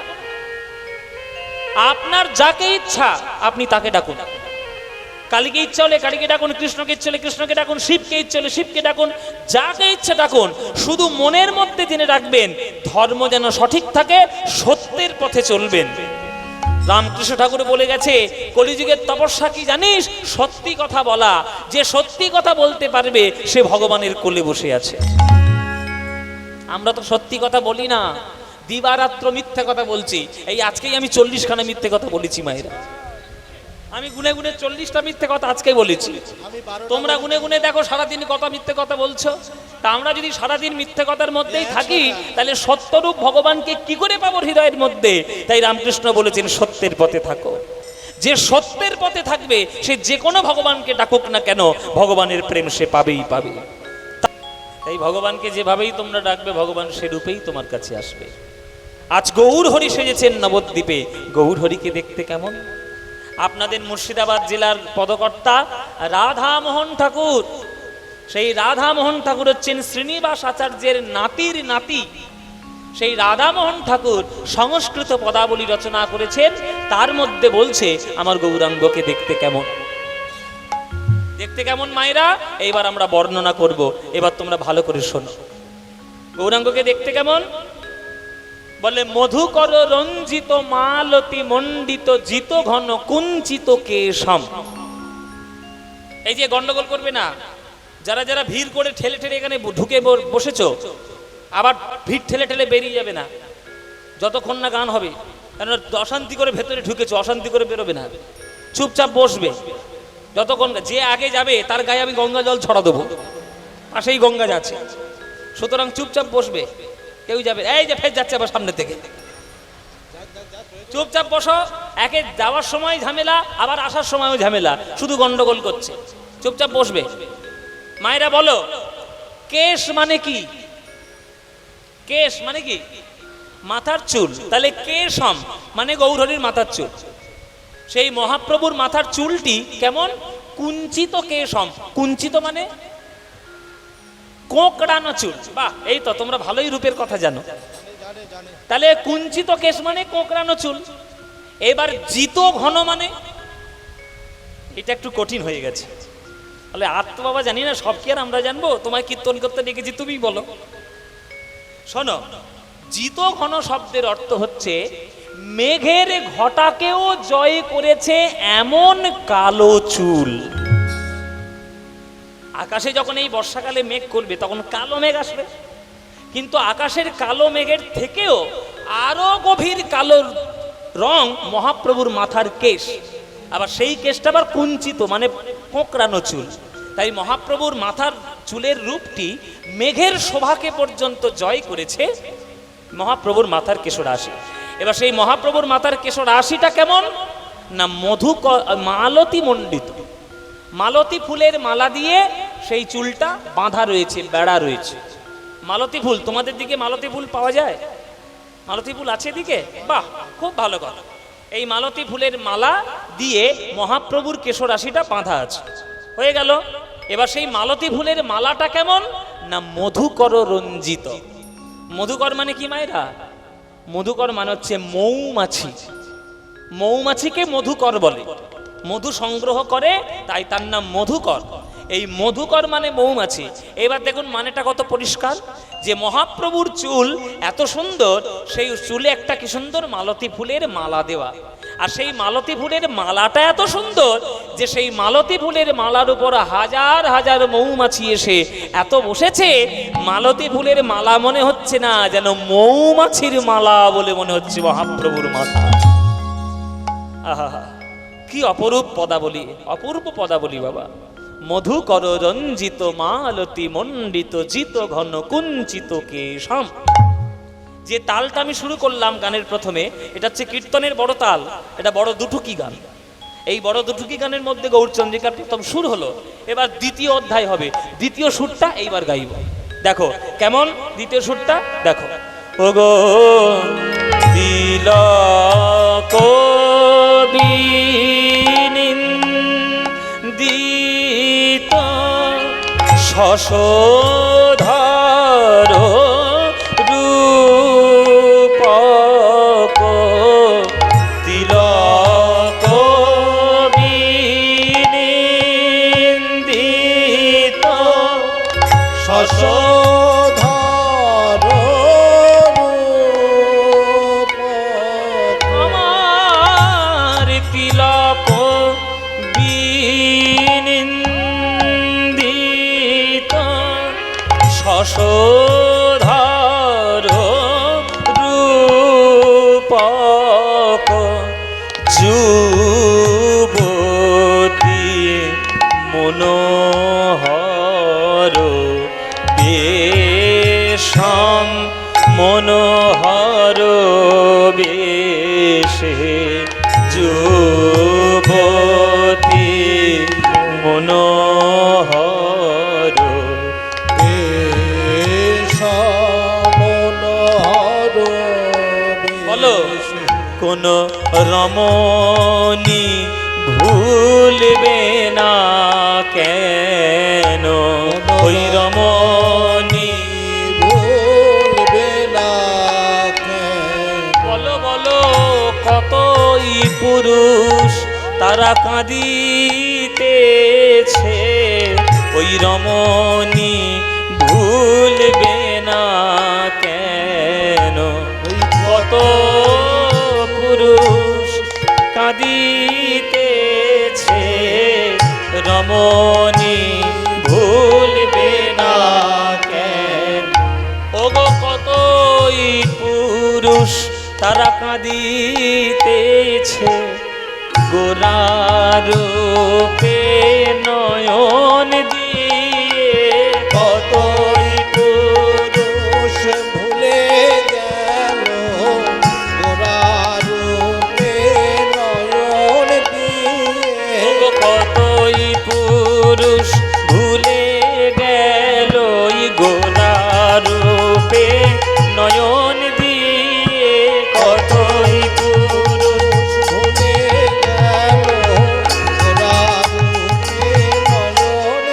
আপনার যাকে ইচ্ছা আপনি তাকে ডাকুন। কালীকে ইচ্ছা হলে কালীকে ডাকুন, কৃষ্ণকে ইচ্ছা হলে কৃষ্ণকে ডাকুন, শিবকে ইচ্ছা হলে শিবকে ডাকুন, যাকে ইচ্ছা ডাকুন। শুধু মনের মধ্যে জেনে রাখবেন, ধর্ম যেন সঠিক থাকে, সত্যের পথে চলবেন। রামকৃষ্ণ ঠাকুর বলে গেছে, কলিযুগের তপস্যা কি জানিস? সত্যি কথা বলা। যে সত্যি কথা বলতে পারবে সে ভগবানের কোলে বসে আছে। আমরা তো সত্যি কথা বলি না, দিবারাত্র মিথ্যে কথা বলছি। এই আজকেই আমি 40খানা মিথ্যে কথা বলেছি মায়েরা। আমি গুনে গুনে 40টা মিথ্যে কথা আজকে বলেছি। তোমরা গুনে গুনে দেখো সারাদিন কত মিথ্যে কথা বলছো। তা আমরা যদি সারাদিন মিথ্যে কথার মধ্যেই থাকি, তাহলে সত্যরূপ ভগবানকে কি করে পাবো হৃদয়ের মধ্যে? তাই রামকৃষ্ণ বলেছেন, সত্যের পথে থাকো। যে সত্যের পথে থাকবে সে যে কোনো ভগবানকে ডাকুক না কেন, ভগবানের প্রেম সে পাবেই পাবে। তাই ভগবানকে যেভাবেই তোমরা ডাকবে, ভগবান সে রূপেই তোমার কাছে আসবে। আজ গৌর হরি সেজেছেন নবদ্বীপে। গৌর হরিকে দেখতে কেমন? আপনাদের মুর্শিদাবাদ জেলার পদকর্তা রাধামোহন ঠাকুর, সেই রাধামোহন ঠাকুর হচ্ছেন শ্রীনিবাস আচার্যের নাতির নাতি। সেই রাধামোহন ঠাকুর সংস্কৃত পদাবলী রচনা করেছেন, তার মধ্যে বলছে আমার গৌরাঙ্গকে দেখতে কেমন। দেখতে কেমন মায়েরা? এইবার আমরা বর্ণনা করব, এবার তোমরা ভালো করে শোনো। গৌরাঙ্গকে দেখতে কেমন? বলে, মধুকর রঞ্জিত মালতি মণ্ডিত জিত ঘন কুঞ্চিত কেশম। এই যে গন্ডগোল করবে না, যারা যারা ভিড় করে ঠেলে ঠেলে এখানে ঢুকে বসেছো, আবার ভিড় ঠেলে ঠেলে বেরিয়ে যাবে না যতক্ষণ না গান হবে। কারণ অশান্তি করে ভেতরে ঢুকেছো, অশান্তি করে বেরোবে না, চুপচাপ বসবে যতক্ষণ। যে আগে যাবে তার গায়ে আমি গঙ্গা জল ছড়া দেবো, পাশেই গঙ্গা যাচ্ছে, সুতরাং চুপচাপ বসবে, কেউ যাবে। এই যে ফের যাচ্ছে আবার সামনে থেকে, চুপচাপ বসো। একে যাওয়ার সময় ঝামেলা, আবার আসার সময়ও ঝামেলা, শুধু গন্ডগোল করছে। চুপচাপ বসবে। মায়েরা বলো, কেশ মানে কি? কেশ মানে কি? মাথার চুল। তাহলে কেশম মানে গৌরহরির মাথার চুল। সেই মহাপ্রভুর মাথার চুলটি কেমন? কুঞ্চিত কেশম। কুঞ্চিত মানে কোঁকড়ানো চুল। বাহ, এই তো তোমরা ভালোই রূপের কথা জানো। তাহলে কুঞ্চিত কেশ মানে কোঁকড়ানো চুল। এবার জিত ঘন মানে, এটা একটু কঠিন হয়ে গেছে। তাহলে আর তো বাবা জানি না, সব কি আর আমরা জানবো? তোমায় কীর্তন করতে ডেকেছি, তুমি বলো। শোনো, জিত ঘন শব্দের অর্থ হচ্ছে মেঘের ঘটাকেও জয় করেছে এমন কালো চুল। আকাশে যখন এই বর্ষাকালে মেঘ করবে তখন কালো মেঘ আসবে, কিন্তু আকাশের কালো মেঘের থেকেও আরো গভীর কালো রং মহাপ্রভুর মাথার কেশ। আবার সেই কেশটা আবার কুঞ্চিত মানে কোঁকড়ানো চুল। তাই মহাপ্রভুর মাথার চুলের রূপটি মেঘের শোভাকে পর্যন্ত জয় করেছে মহাপ্রভুর মাথার কেশর রাশি। এবার সেই মহাপ্রভুর মাথার কেশর রাশিটা কেমন? না মালতী মণ্ডিত? মালতী ফুলের মালা দিয়ে সেই চুলটা বাঁধা রয়েছে, বেড়া রয়েছে। মালতী ফুল, তোমাদের দিকে মালতী ফুল পাওয়া যায়? মালতী ফুল আছে দিকে? বাহ, খুব ভালো কথা। এই মালতী ফুলের মালা দিয়ে মহাপ্রভুর কেশরাশিটা বাঁধা আছে, হয়ে গেল। এবার সেই মালতী ফুলের মালাটা কেমন? না মধুকর রঞ্জিত। মধুকর মানে কি মায়েরা? মধুকর মানে হচ্ছে মৌমাছি। মৌমাছিকে মধুকর বলে, মধু সংগ্রহ করে, তাই তার নাম মধুকর। এই মধুকর মানে মৌমাছি। এবার দেখুন মানেটা কত পরিষ্কার, যে মহাপ্রভুর চুল এত সুন্দর, সেই চুলে একটা কি সুন্দর মালতী ফুলের মালা দেওয়া। আর সেই মালতী ফুলের মালাটা এত সুন্দর যে সেই মালতী ফুলের মালার উপর হাজার হাজার মৌমাছি এসে এত বসেছে, মালতী ফুলের মালা মনে হচ্ছে না, যেন মৌমাছির মালা বলে মনে হচ্ছে মহাপ্রভুর মাথা। আহা, কি অপরূপ পদাবলী, অপূর্ব পদাবলী বাবা। মধুকর রঞ্জিত মালতী মণ্ডিত জিত ঘন কুঞ্চিত কেশম। যে তালটা আমি শুরু করলাম গানের প্রথমে, এটা হচ্ছে কীর্তনের বড় তাল, এটা বড় দুটুকি গান। এই বড় দুটুকি গানের মধ্যে গৌরচন্দ্রিকার প্রথম সুর হলো, এবার দ্বিতীয় অধ্যায় হবে, দ্বিতীয় সুরটা এইবার গাইব। দেখো কেমন দ্বিতীয় সুরটা, দেখো। ওগো তিলক বিনিন্দিত শশধর রূপক, তিলক বিনিন্দিত শশধর আমার তিলক বিনিন্দিত শশধর রূপক, যুবতী মনোহর বেশম, মনোহর বেশে, যুবতী মনোহর মনোহর। বলো কোন রমণী ভুলবে না কেন, ওই রমণী ভুলবে না কেন? বলো বলো কতই পুরুষ তারা কাঁদিতেছে, ওই রমণী ভুলবে না কেন, কত পুরুষ কাঁদিতেছে, রমণী ভুলবে না কেন। ওগো কতই পুরুষ তারা কাঁদিতেছে, গোরারূপে নয়ন দিয়ে, কতই পুরুষ ভুলে গেল গোরারূপে নয়ন দিয়ে। কতই পুরুষ ভুলে গেল গোরারূপে নয়ন দিয়ে, কতই পুরুষ ভুলে গেল গোরারূপে নয়ন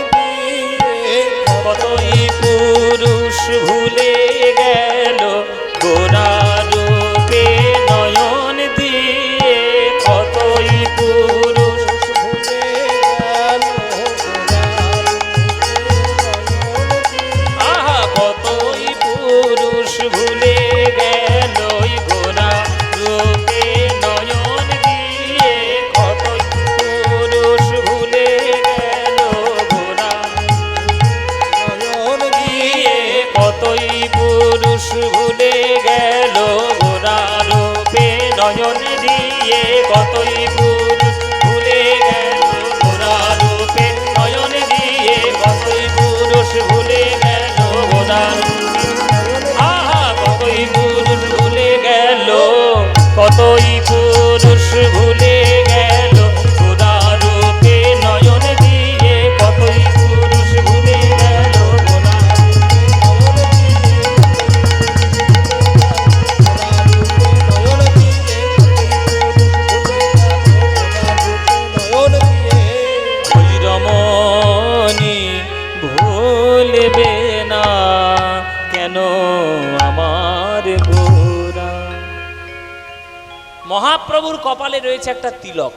মহাপ্রভুর কপালে রয়েছে একটা তিলক।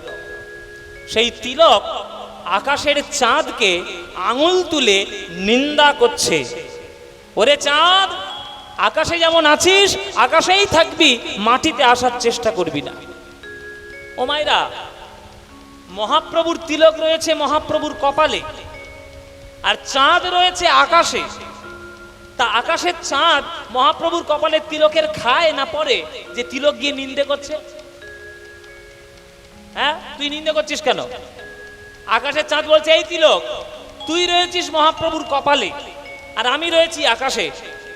সেই তিলক আকাশের চাঁদকে আঙুল তুলে নিন্দা করছে, ওরে চাঁদ, আকাশে যেমন আছিস আকাশেই থাকবি, মাটিতে আসার চেষ্টা করবি না। ও মায়েরা, মহাপ্রভুর তিলক রয়েছে মহাপ্রভুর কপালে, আর চাঁদ রয়েছে আকাশে। তা আকাশের চাঁদ মহাপ্রভুর কপালে তিলকের খায় না পড়ে যে তিলক গিয়ে নিন্দে করছে? হ্যাঁ, তুই নিন্দে করছিস কেন? আকাশের চাঁদ বলছে, এই তিলক, তুই রয়েছিস মহাপ্রভুর কপালে আর আমি রয়েছি আকাশে,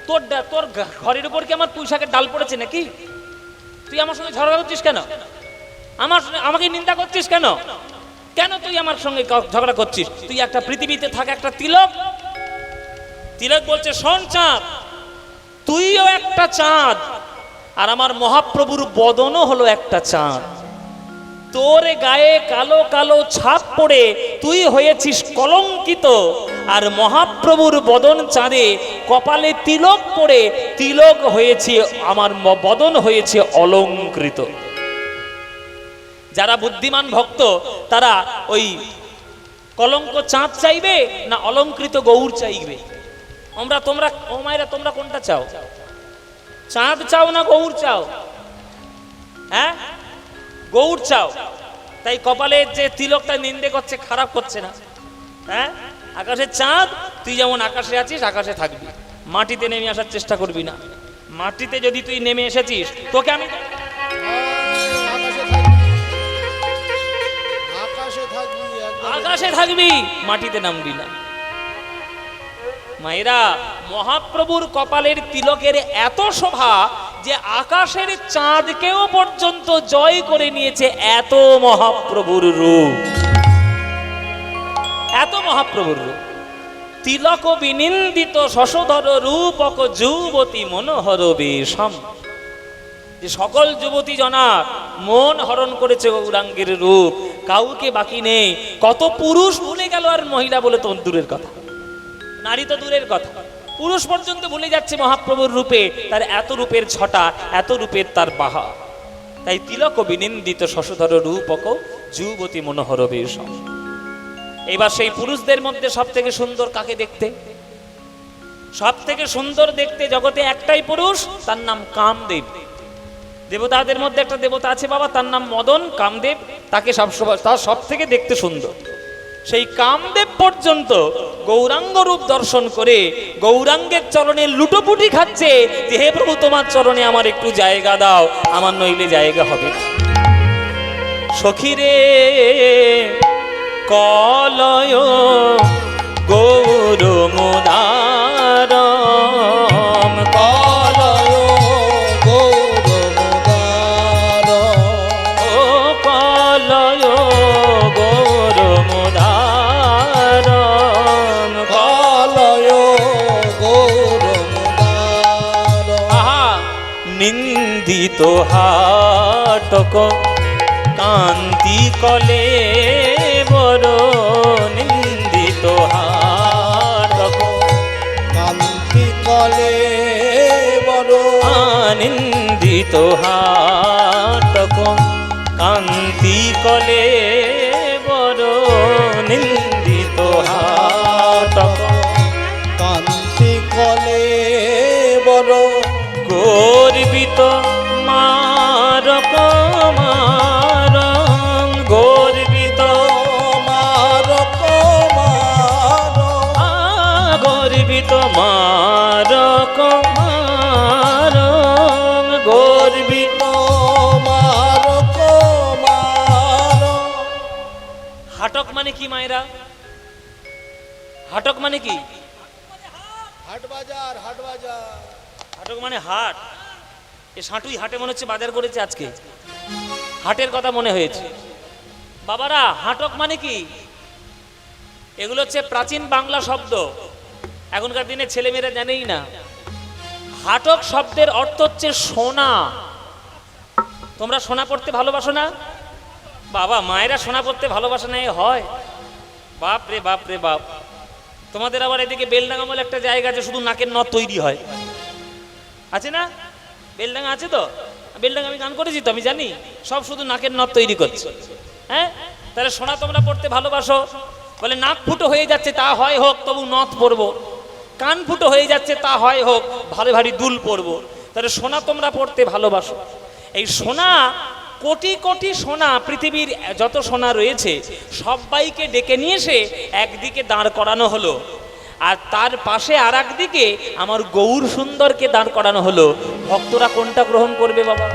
তোর ঘরের উপর কি আমার পুঁইশাকের ডাল পড়েছে নাকি? তুই আমার সঙ্গে ঝগড়া করছিস কেন? আমাকে নিন্দা করছিস কেন? কেন তুই আমার সঙ্গে ঝগড়া করছিস? তুই একটা পৃথিবীতে থাকা একটা তিলক। তিলক বলছে, শোন চাঁদ, তুইও একটা চাঁদ আর আমার মহাপ্রভুর বদনও হলো একটা চাঁদ। তোর গায়ে কালো কালো ছাপ পড়ে তুই হয়েছিস কলঙ্কিত, আর মহাপ্রভুর বদন চাঁদে কপালে তিলক পড়ে তিলক হয়েছে, আমার বদন হয়েছে অলঙ্কৃত। যারা বুদ্ধিমান ভক্ত তারা ওই কলঙ্ক চাঁদ চাইবে না অলঙ্কৃত গৌর চাইবে? তোমরা ও মায়েরা, তোমরা কোনটা চাও? চাঁদ চাও না গৌর চাও? হ্যাঁ, গৌর চাও। তাই কপালে যে তিলকটা নিন্দে করছে, খারাপ করছে না। হ্যাঁ, আকাশের চাঁদ, তুই যেমন আকাশে আছিস আকাশে থাকবি, মাটিতে নেমে আসার চেষ্টা করবি না। মাটিতে যদি তুই নেমে এসেছিস, তোকে আমি আকাশে থাকবি, মাটিতে নামবি না। মায়েরা, মহাপ্রভুর কপালের তিলকের এত শোভা যে আকাশের চাঁদকেও পর্যন্ত জয় করে নিয়েছে, এত মহাপ্রভুর রূপ, এত মহাপ্রভুর রূপ। তিলক বিনিন্দিত শশধর রূপক যুবতী মনোহর বেশম। যে সকল যুবতী জনা মন হরণ করেছে গৌরাঙ্গের রূপ, কাউকে বাকি নেই। কত পুরুষ ভুলে গেল, আর মহিলা বলে তো দূরের কথা, নারী তো দূরের কথা, পুরুষ পর্যন্ত ভুলে যাচ্ছে মহাপ্রভুর রূপে। তার এত রূপের ছটা, এত রূপের তার বাহা। তাই তিলক বিনিন্দিত শশধর রূপক যুবতী মনোহর বেশম। এবার সেই পুরুষদের মধ্যে সব থেকে সুন্দর কাকে দেখতে? সব থেকে সুন্দর দেখতে জগতে একটাই পুরুষ, তার নাম কামদেব। দেবতাদের মধ্যে একটা দেবতা আছে বাবা, তার নাম মদন কামদেব। তাকে তার সব থেকে দেখতে সুন্দর। সেই কামদেব পর্যন্ত গৌরাঙ্গ রূপ দর্শন করে গৌরাঙ্গের চরণে লুটোপুটি খাচ্ছে যে, হে প্রভু, তোমার চরণে আমার একটু জায়গা দাও, আমার নইলে জায়গা হবে না। সখীরে কলয় গৌর মুদারম, কলয় গৌর মুদারম, ও কলয় গৌর মুদারম, কলয় গৌর মুদারম। আহা, নিন্দিত হাটক কান্তি কলে বড়, নিন্দিত হাটক কান্তি কলে বড়, আনন্দিত হাটক কান্তি কলে বড়, নিন্দিত হাটক কান্তি কলে বড়, গর্বিত মারক মারং, গর্বিত মারক মারক, গর্বিত মারক মারং, গর্বিত। মারক মারক। হাটক মানে কি মায়েরা? হাটক মানে কি? হাট বাজার, হাট বাজার। হাটক মানে হাট। এ সাঁটুই হাটে মনে হচ্ছে বাজার করেছে আজকে, হাটের কথা মনে হয়েছে। বাবারা, হাটক মানে কি? এগুলো হচ্ছে প্রাচীন বাংলা শব্দ, এখনকার দিনে ছেলেমেয়েরা জানেই না। হাটক শব্দের অর্থ হচ্ছে সোনা। তোমরা সোনা পড়তে ভালোবাসো না? বাবা, মায়েরা সোনা পড়তে ভালোবাসে না, এ হয়? বাপ রে বাপ রে বাপ। তোমাদের আবার এদিকে বেলডাঙ্গা বলে একটা জায়গা আছে, শুধু নাকের নথ তৈরি হয়, আছে না? বেলডাঙ্গা আছে তো? বেলডাং আমি গান করেছি তো, আমি জানি সব শুধু নাকের নথ তৈরি করছে। হ্যাঁ, তাহলে সোনা তোমরা পড়তে ভালোবাসো, বলে নাক ফুটো হয়ে যাচ্ছে তা হয় হোক তবু নথ পরবো, কান ফুটো হয়ে যাচ্ছে তা হয় হোক ভারী ভারী দুল পরবো। তাহলে সোনা তোমরা পড়তে ভালোবাসো। এই সোনা, কোটি কোটি সোনা, পৃথিবীর যত সোনা রয়েছে সবাইকে ডেকে নিয়ে এসে একদিকে দাঁড় করানো হলো, আর তার পাশে আর একদিকে আমার গৌর সুন্দরকে দাঁড় করানো হলো। ভক্তরা কোনটা গ্রহণ করবে বাবা?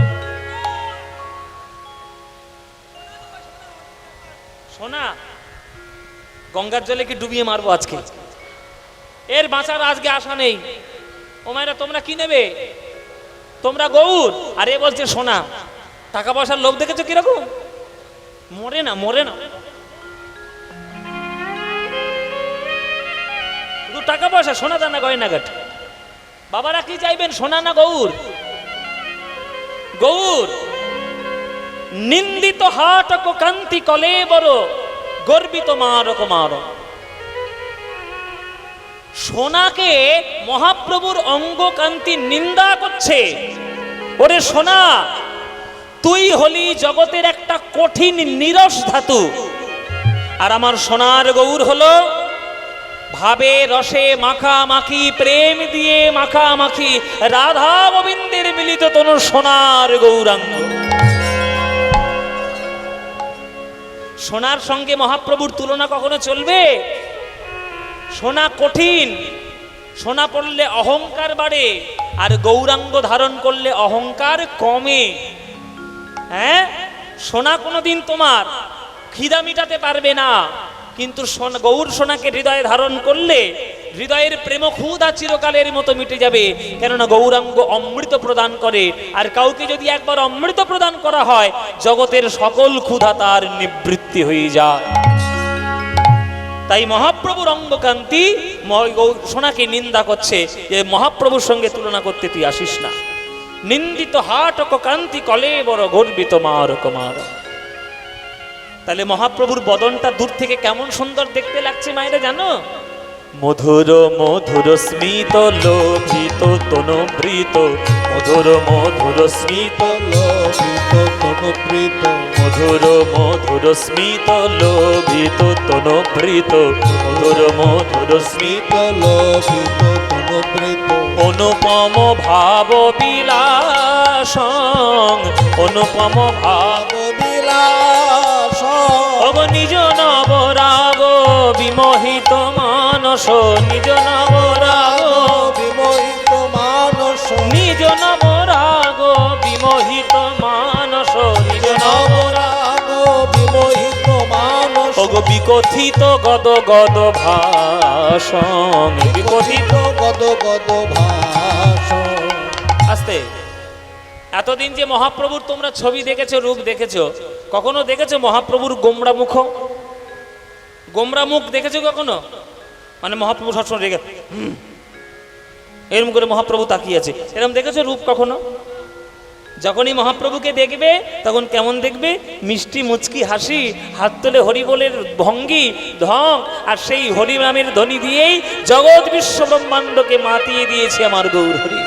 সোনা গঙ্গার জলে কি ডুবিয়ে মারবো আজকে? এর বাঁচার আজকে আশা নেই। ও মায়েরা তোমরা কি নেবে? তোমরা গৌর, আর এ বলছে সোনা। টাকা পয়সার লোভ দেখেছো কিরকম? মরে না, মরে না। টাকা পয়সা, সোনা দানা গয়নাঘাট। বাবারা কি চাইবেন, সোনা না গৌর? গৌর। নিন্দিত হাটক কান্তি কলে বড়, গর্বিত মারক মার। সোনাকে মহাপ্রভুর অঙ্গ কান্তি নিন্দা করছে। ওরে সোনা, তুই হলি জগতের একটা কঠিন নিরস ধাতু, আর আমার সোনার গৌর হলো ভাবে রসে মাখামাখি, প্রেম দিয়ে মাখামাখি, রাধা গোবিন্দের মিলিত তনু সোনার গৌরাঙ্গ। সোনার সঙ্গে মহাপ্রভুর তুলনা কখনো চলবে? সোনা কঠিন, সোনা পড়লে অহংকার বাড়ে, আর গৌরাঙ্গ ধারণ করলে অহংকার কমে। হ্যাঁ, সোনা কোনোদিন তোমার খিদা মিটাতে পারবে না, কিন্তু গৌর সোনাকে হৃদয়ে ধারণ করলে হৃদয়ের প্রেম ক্ষুধা চিরকালের মতো মিটে যাবে। কেননা গৌরাঙ্গ অমৃত প্রদান করে, আর কাউকে যদি একবার অমৃত প্রদান করা হয় জগতের সকল ক্ষুধা তার নিবৃত্তি হয়ে যায়। তাই মহাপ্রভুর অঙ্গকান্তি সোনাকে নিন্দা করছে, যে মহাপ্রভুর সঙ্গে তুলনা করতে তুই আসিস না। নিন্দিত হাটক কান্তি কলে বড়, গর্বিত মারক মার। তাহলে মহাপ্রভুর বদনটা দূর থেকে কেমন সুন্দর দেখতে লাগছে মায়েরা জানো? মধুর মধুর স্মিত লোভিত তনুবৃত, মধুর মধুর স্মিত লোভিত তনুবৃত, মধুর মধুর স্মিত লোভিত তনুবৃত, মধুর মধুর স্মিত লোভিত তনুবৃত, অনুপম ভাব বিলাস, অনুপম ভাব বিলাস, অব নিজ নবরাগ বিমোহিত মানস, নিজ নবরাগ বিমোহিত মানস, নিজ নবরাগ বিমোহিত মানস, নিজ নবরাগ বিমোহিত মানস, অগ বিকথিত গদ গদ ভাষণ, বিকথিত গদ গদ ভাষণ। আস্তে। এতদিন যে মহাপ্রভুর তোমরা ছবি দেখেছো, রূপ দেখেছো, কখনো দেখেছো মহাপ্রভুর গোমরা মুখ? গোমরা মুখ দেখেছো কখনো? মানে মহাপ্রভু সবসময় রেগে এরম করে মহাপ্রভু তাকিয়ে আছে, এরম দেখেছো রূপ কখনো? যখনই মহাপ্রভুকে দেখবে তখন কেমন দেখবে? মিষ্টি মুচকি হাসি, হাত তোলে হরিবোলের ভঙ্গি, ঢং, আর সেই হরিনামের ধ্বনি দিয়েই জগৎ বিশ্ব ব্রহ্মাণ্ডকে মাতিয়ে দিয়েছে আমার গৌর হরি।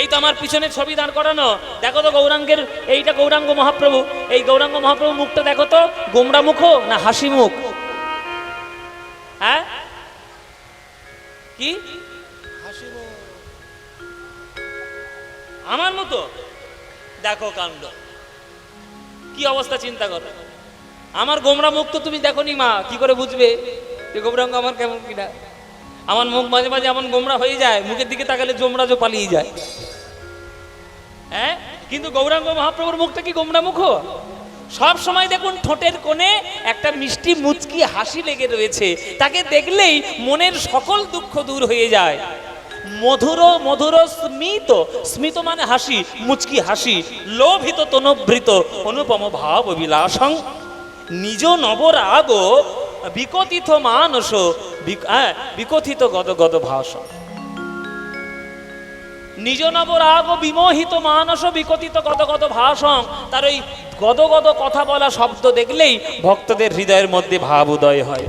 এই তো আমার পিছনে ছবি দাঁড় করানো, দেখো তো গৌরাঙ্গের, এইটা গৌরাঙ্গ মহাপ্রভু। এই গৌরাঙ্গ মহাপ্রভু মুখটা দেখো তো, গোমরা মুখ না হাসি মুখ? হ্যাঁ, কি আমার মতো? দেখো কাণ্ড, কি অবস্থা চিন্তা করো। আমার গোমরা মুখ তো তুমি দেখো নি মা, কি করে বুঝবে যে গৌরাঙ্গ আমার কেমন কিনা? আমার মুখ মাঝে মাঝে এমন গোমরা হয়ে যায়, মুখের দিকে তাকালে যমরাজ পালিয়ে যায়। হ্যাঁ, কিন্তু গৌরাঙ্গ মহাপ্রভুর মুখটা কি গোমরা মুখ? সব সময় দেখুন ঠোঁটের কোণে একটা মিষ্টি মুচকি হাসি লেগে রয়েছে, তাকে দেখলেই মনের সকল দুঃখ দূর হয়ে যায়। মধুর মধুর স্মিত, স্মিত মানে হাসি, মুচকি হাসি, লোভিত তনুবৃত, অনুপম ভাব বিলাসং, নিজ নবরাগ বিকথিত মানস, বিকথিত গদ গদ ভাষণ। নিজ নবরাগ বিমোহিত মানস, বিকথিত গদ গদ ভাষণ। তার ওই গদ গদ কথা বলা শব্দ দেখলেই ভক্তদের হৃদয়ের মধ্যে ভাব উদয় হয়।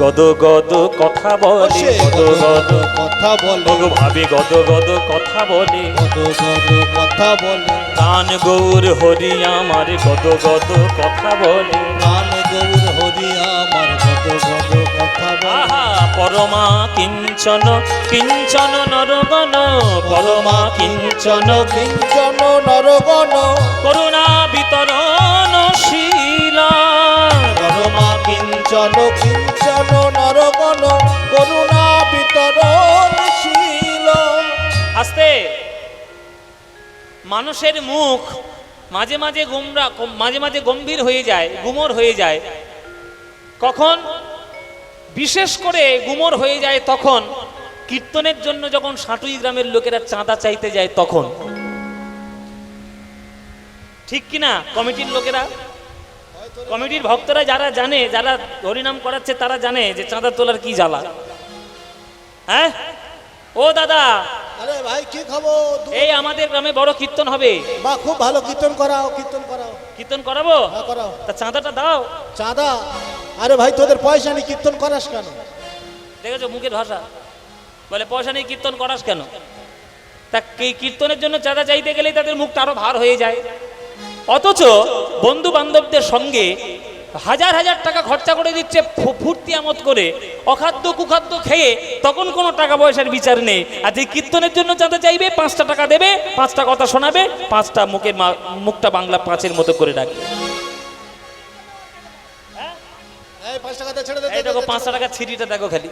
গদ গদ কথা বলে, সে গদ গদ কথা বলে, ওগো ভাবি গদ গদ কথা বলে, গদ গদ কথা বলে, গান গৌর হরি আমার গদ গদ কথা বলে। গান গৌর হরি আমার গদ গদ কথা বলে। আহা পরমা কিঞ্চন কিঞ্চন নরগণ, পরমা কিঞ্চন কিঞ্চন নরগণ, করুণা বিতরণশীল, পরমা কিঞ্চন কিঞ্চন নরগণ, করুণা বিতরণশীল। আস্তে মানুষের মুখ মাঝে মাঝে মাঝে মাঝে গম্ভীর হয়ে যায়, গুমর হয়ে যায়। কখন? বিশেষ করে গুমর হয়ে যায় তখন কীর্তনের জন্য যখন সাটুই গ্রামের লোকেরা চাঁদা চাইতে যায় তখন। ঠিক কিনা? কমিটির লোকেরা, কমিটির ভক্তরা যারা জানে, যারা হরিনাম করাচ্ছে তারা জানে যে চাঁদা তোলার কি জ্বালা। হ্যাঁ ও দাদা, আরে ভাই কি খবর? এই আমাদের গ্রামে বড় কীর্তন হবে। বা খুব ভালো, কীর্তন করাও, কীর্তন করাও। কীর্তন করাবো? হ্যাঁ করাও। তা চাঁদাটা দাও। চাঁদা? আরে ভাই তোদের পয়সা নেই, কীর্তন করাস কেন? দেখেছো মুখের ভাষা, বলে পয়সা নেই কীর্তন করাস কেন? তা কীর্তনের জন্য চাঁদা চাইতে গেলেই তাদের মুখটা আরো ভার হয়ে যায়। অথচ বন্ধু বান্ধবদের সঙ্গে হাজার হাজার টাকা খরচা করে দিচ্ছে ফুর্তি আমোদ করে, অখাদ্য কুখাদ্য খেয়ে, তখন কোনো টাকা পয়সার বিচার নেই। আর যে কীর্তনের জন্য চাঁদা চাইবে 5টা টাকা দেবে, 5টা কথা শোনাবে, 5টা মুখটা বাংলা 5-এর মতো করে রাখবে। এই 5 টাকাতে ছেড়ে দে। এই দেখো 5টা টাকা ছিঁড়িটা দেখো খালি,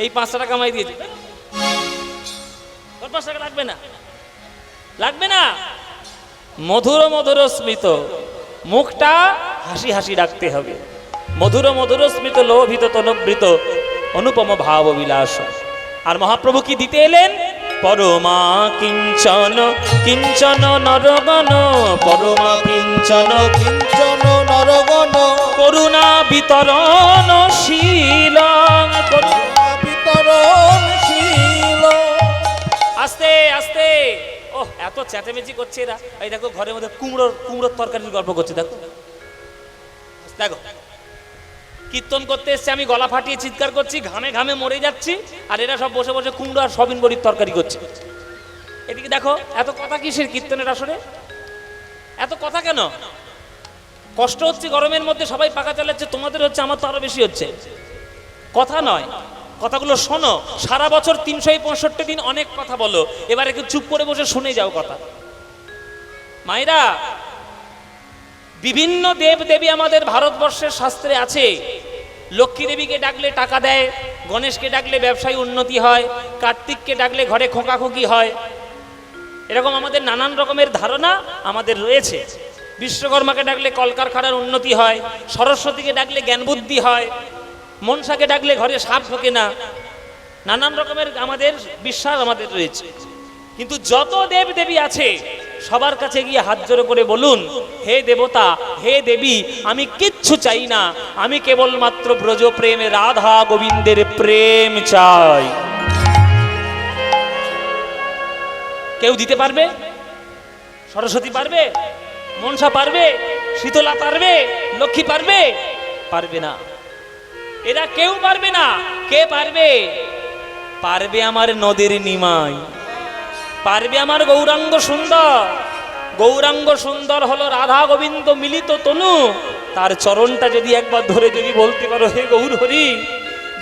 এই 5টা টাকা কামাই দিয়েছে। 5 টাকা লাগবে না, লাগবে না। মধুর মধুর স্মিত, মুখটা হাসি হাসি রাখতে হবে। মধুর মধুর স্মিত লোভিত তনবৃত অনুপম ভাব বিলাস। আর মহাপ্রভু কি দিতে এলেন? পরমা কিঞ্চন কিঞ্চন নরগণ, পরমা কিঞ্চন কিঞ্চন নরগণ, করুণা বিতরণশীল, বিতরণশীল। আস্তে আস্তে। ও এত চেঁচামেচি করছে এরা। এই দেখো ঘরের মধ্যে কুমড়োর তরকারির গল্প করছে। দেখো দেখো, কীর্তন করতে এসছে, আমি গলা ফাটিয়ে চিৎকার করছি, ঘামে ঘামে মরে যাচ্ছি, আর এরা সব বসে বসে কুমড়ো আর সবিন বড়ির তরকারি করছে। এদিকে দেখো, এত কথা কিসের কীর্তনের আসরে? এত কথা কেন? কষ্ট হচ্ছে গরমের মধ্যে, সবাই পাকা চালাচ্ছে, তোমাদের হচ্ছে, আমার তো আরো বেশি হচ্ছে। কথা নয়, কথাগুলো শোনো। সারা বছর 365 দিন অনেক কথা বলো, এবার একটু চুপ করে বসে শুনে যাও কথা। মায়েরা, বিভিন্ন দেব দেবী আমাদের ভারতবর্ষের শাস্ত্রে আছে। লক্ষ্মী দেবীকে ডাকলে টাকা দেয়, গণেশকে ডাকলে ব্যবসায় উন্নতি হয়, কার্তিককে ডাকলে ঘরে খোঁকাখুকি হয়। এরকম আমাদের নানান রকমের ধারণা আমাদের রয়েছে। বিশ্বকর্মাকে ডাকলে কলকারখানার উন্নতি হয়, সরস্বতীকে ডাকলে জ্ঞান বুদ্ধি হয়, মনসাকে ডাকলে ঘরে সাপ ঢোকে না। নানান রকমের আমাদের বিশ্বাস আমাদের রয়েছে। কিন্তু যত দেব দেবী আছে সবার কাছে গিয়ে হাত জোড়ো করে বলুন, হে দেবতা, হে দেবী, আমি কিচ্ছু চাই না, আমি কেবলমাত্র ব্রজ প্রেমে রাধা গোবিন্দের প্রেম চাই। কেউ দিতে পারবে? সরস্বতী পারবে? মনসা পারবে? শীতলা পারবে? লক্ষ্মী পারবে? পারবে না। এরা কেউ পারবে না। কে পারবে? পারবে আমার নদের নিমাই, পারবে আমার গৌরাঙ্গ সুন্দর। গৌরাঙ্গ সুন্দর হলো রাধা গোবিন্দ মিলিত তনু। তার চরণটা যদি একবার ধরে যদি বলতে পারো, হে গৌর হরি,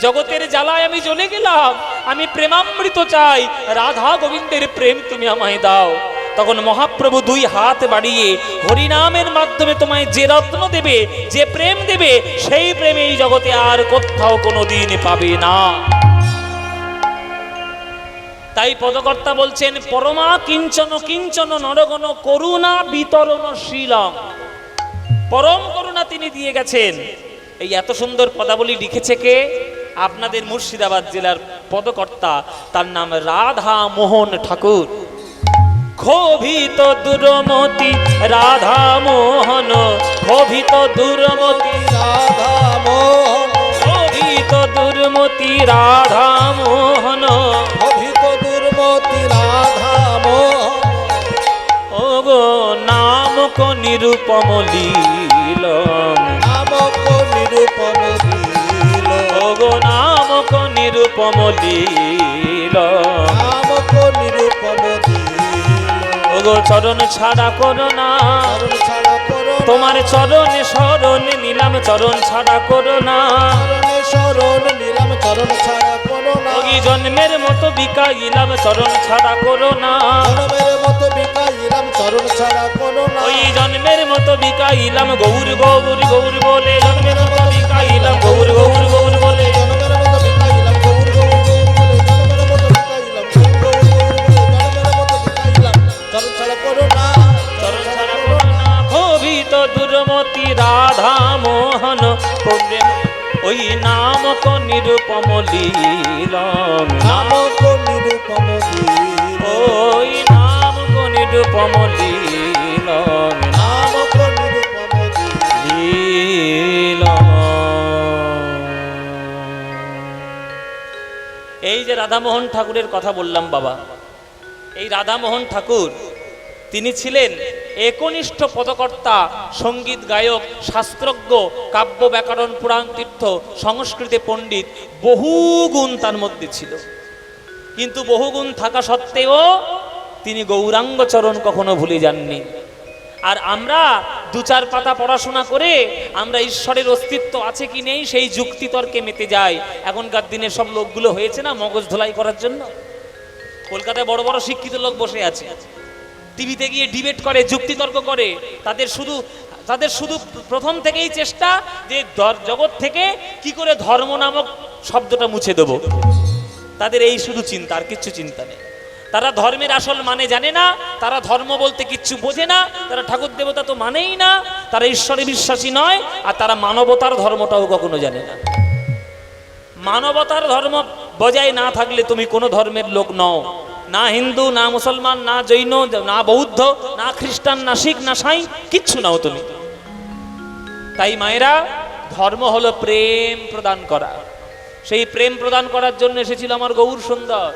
জগতের জ্বালায় আমি চলে গেলাম, আমি প্রেমামৃত চাই, রাধা গোবিন্দের প্রেম তুমি আমায় দাও, তখন মহাপ্রভু 2 হাত বাড়িয়ে হরিনামের মাধ্যমে তোমায় যে রত্ন দেবে, যে প্রেম দেবে, সেই প্রেম এই জগতে আর কোথাও কোনোদিন পাবে না। তাই পদকর্তা বলছেন, পরমা কিঞ্চন কিঞ্চন নরগণ করুণা বিতরণশীলং। পরম করুণা তিনি দিয়ে গেছেন। এই এত সুন্দর পদাবলী লিখেছে কে? আপনাদের মুর্শিদাবাদ জেলার পদকর্তা, তার নাম রাধা মোহন ঠাকুর। ক্ষোভিত দুরমতি রাধা মোহন, ক্ষোভিত দুরমতি রাধা মোহন, ক্ষোভিত দুর্মতি রাধা মোহন, অভিত দুর্মতি রাধা মোহন, ওগো নামক নিরূপম লীল, নামক নিরূপম লীল। নিরূপম লীল। নাম কো নিরূপম দিল। ওগো চরণ ছাড়া করো না, চরণ ছাড়া করো না। তোমার চরণে শরণ নিলাম, চরণ ছাড়া করো না। চরণে শরণ নিলাম, চরণ ছাড়া করো না। ওগি জন্মের মতো বিকাইলাম, চরণ ছাড়া করো না। জনমের মতো বিকাইলাম, চরণ ছাড়া করো না। ওই জন্মের মতো বিকাইলাম গৌর গৌর গৌর বলে, জন্মের মতো বিকাইলাম গৌর গৌর গৌর বলে। জনমের মতো বিকাইলাম, গৌর গৌর গৌর বলে। জনমের মতো বিকাইলাম, গৌর গৌর গৌর বলে। জনমের মতো বিকাইলাম, চরণ ছাড়া করো না। চরণ ছাড়া করো না। ক্ষোভিত দুর্মতি রাধা মোহন প্রেম, ওই নাম কো নিরূপম লীলম। নাম কো নিরূপম দিল। ওই নাম কো নিরূপম লীলম। নাম কো নিরূপম দিল। লীলম। এই যে রাধামোহন ঠাকুরের কথা বললাম বাবা, এই রাধামোহন ঠাকুর তিনি ছিলেন একনিষ্ঠ পদকর্তা, সঙ্গীত গায়ক, শাস্ত্রজ্ঞ, কাব্য ব্যাকরণ, পুরাণ তীর্থ, সংস্কৃতে পণ্ডিত, বহু গুণ তার মধ্যে ছিল। কিন্তু বহু গুণ থাকা সত্ত্বেও তিনি গৌরাঙ্গ চরণ কখনো ভুলে যাননি। আর আমরা দু চার পাতা পড়াশোনা করে আমরা ঈশ্বরের অস্তিত্ব আছে কি নেই সেই যুক্তি তর্কে মেতে যাই। এখনকার দিনে সব লোকগুলো হয়েছে না মগজ ধোলাই করার জন্য। কলকাতায় বড় বড় শিক্ষিত লোক বসে আছে, টিভিতে গিয়ে ডিবেট করে, যুক্তিতর্ক করে। তাদের শুধু প্রথম থেকেই চেষ্টা যে জগৎ থেকে কি করে ধর্ম নামক শব্দটা মুছে দেব। তাদের এই শুধু চিন্তা, আর কিচ্ছু চিন্তা নেই। তারা ধর্মের আসল মানে জানে না, তারা ধর্ম বলতে কিচ্ছু বোঝে না, তারা ঠাকুর দেবতা তো মানেই না, তারা ঈশ্বরে বিশ্বাসী নয়, আর তারা মানবতার ধর্মটাও কখনো জানে না। মানবতার ধর্ম বজায় না থাকলে তুমি কোনো ধর্মের লোক নও, না হিন্দু, না মুসলমান, না জৈন, না বৌদ্ধ, না খ্রিস্টান, না শিখ, না সাঁই, কিচ্ছু নাও তুমি। তাই মায়েরা, ধর্ম হলো প্রেম প্রদান করা। সেই প্রেম প্রদান করার জন্য এসেছিল আমার গৌর সুন্দর।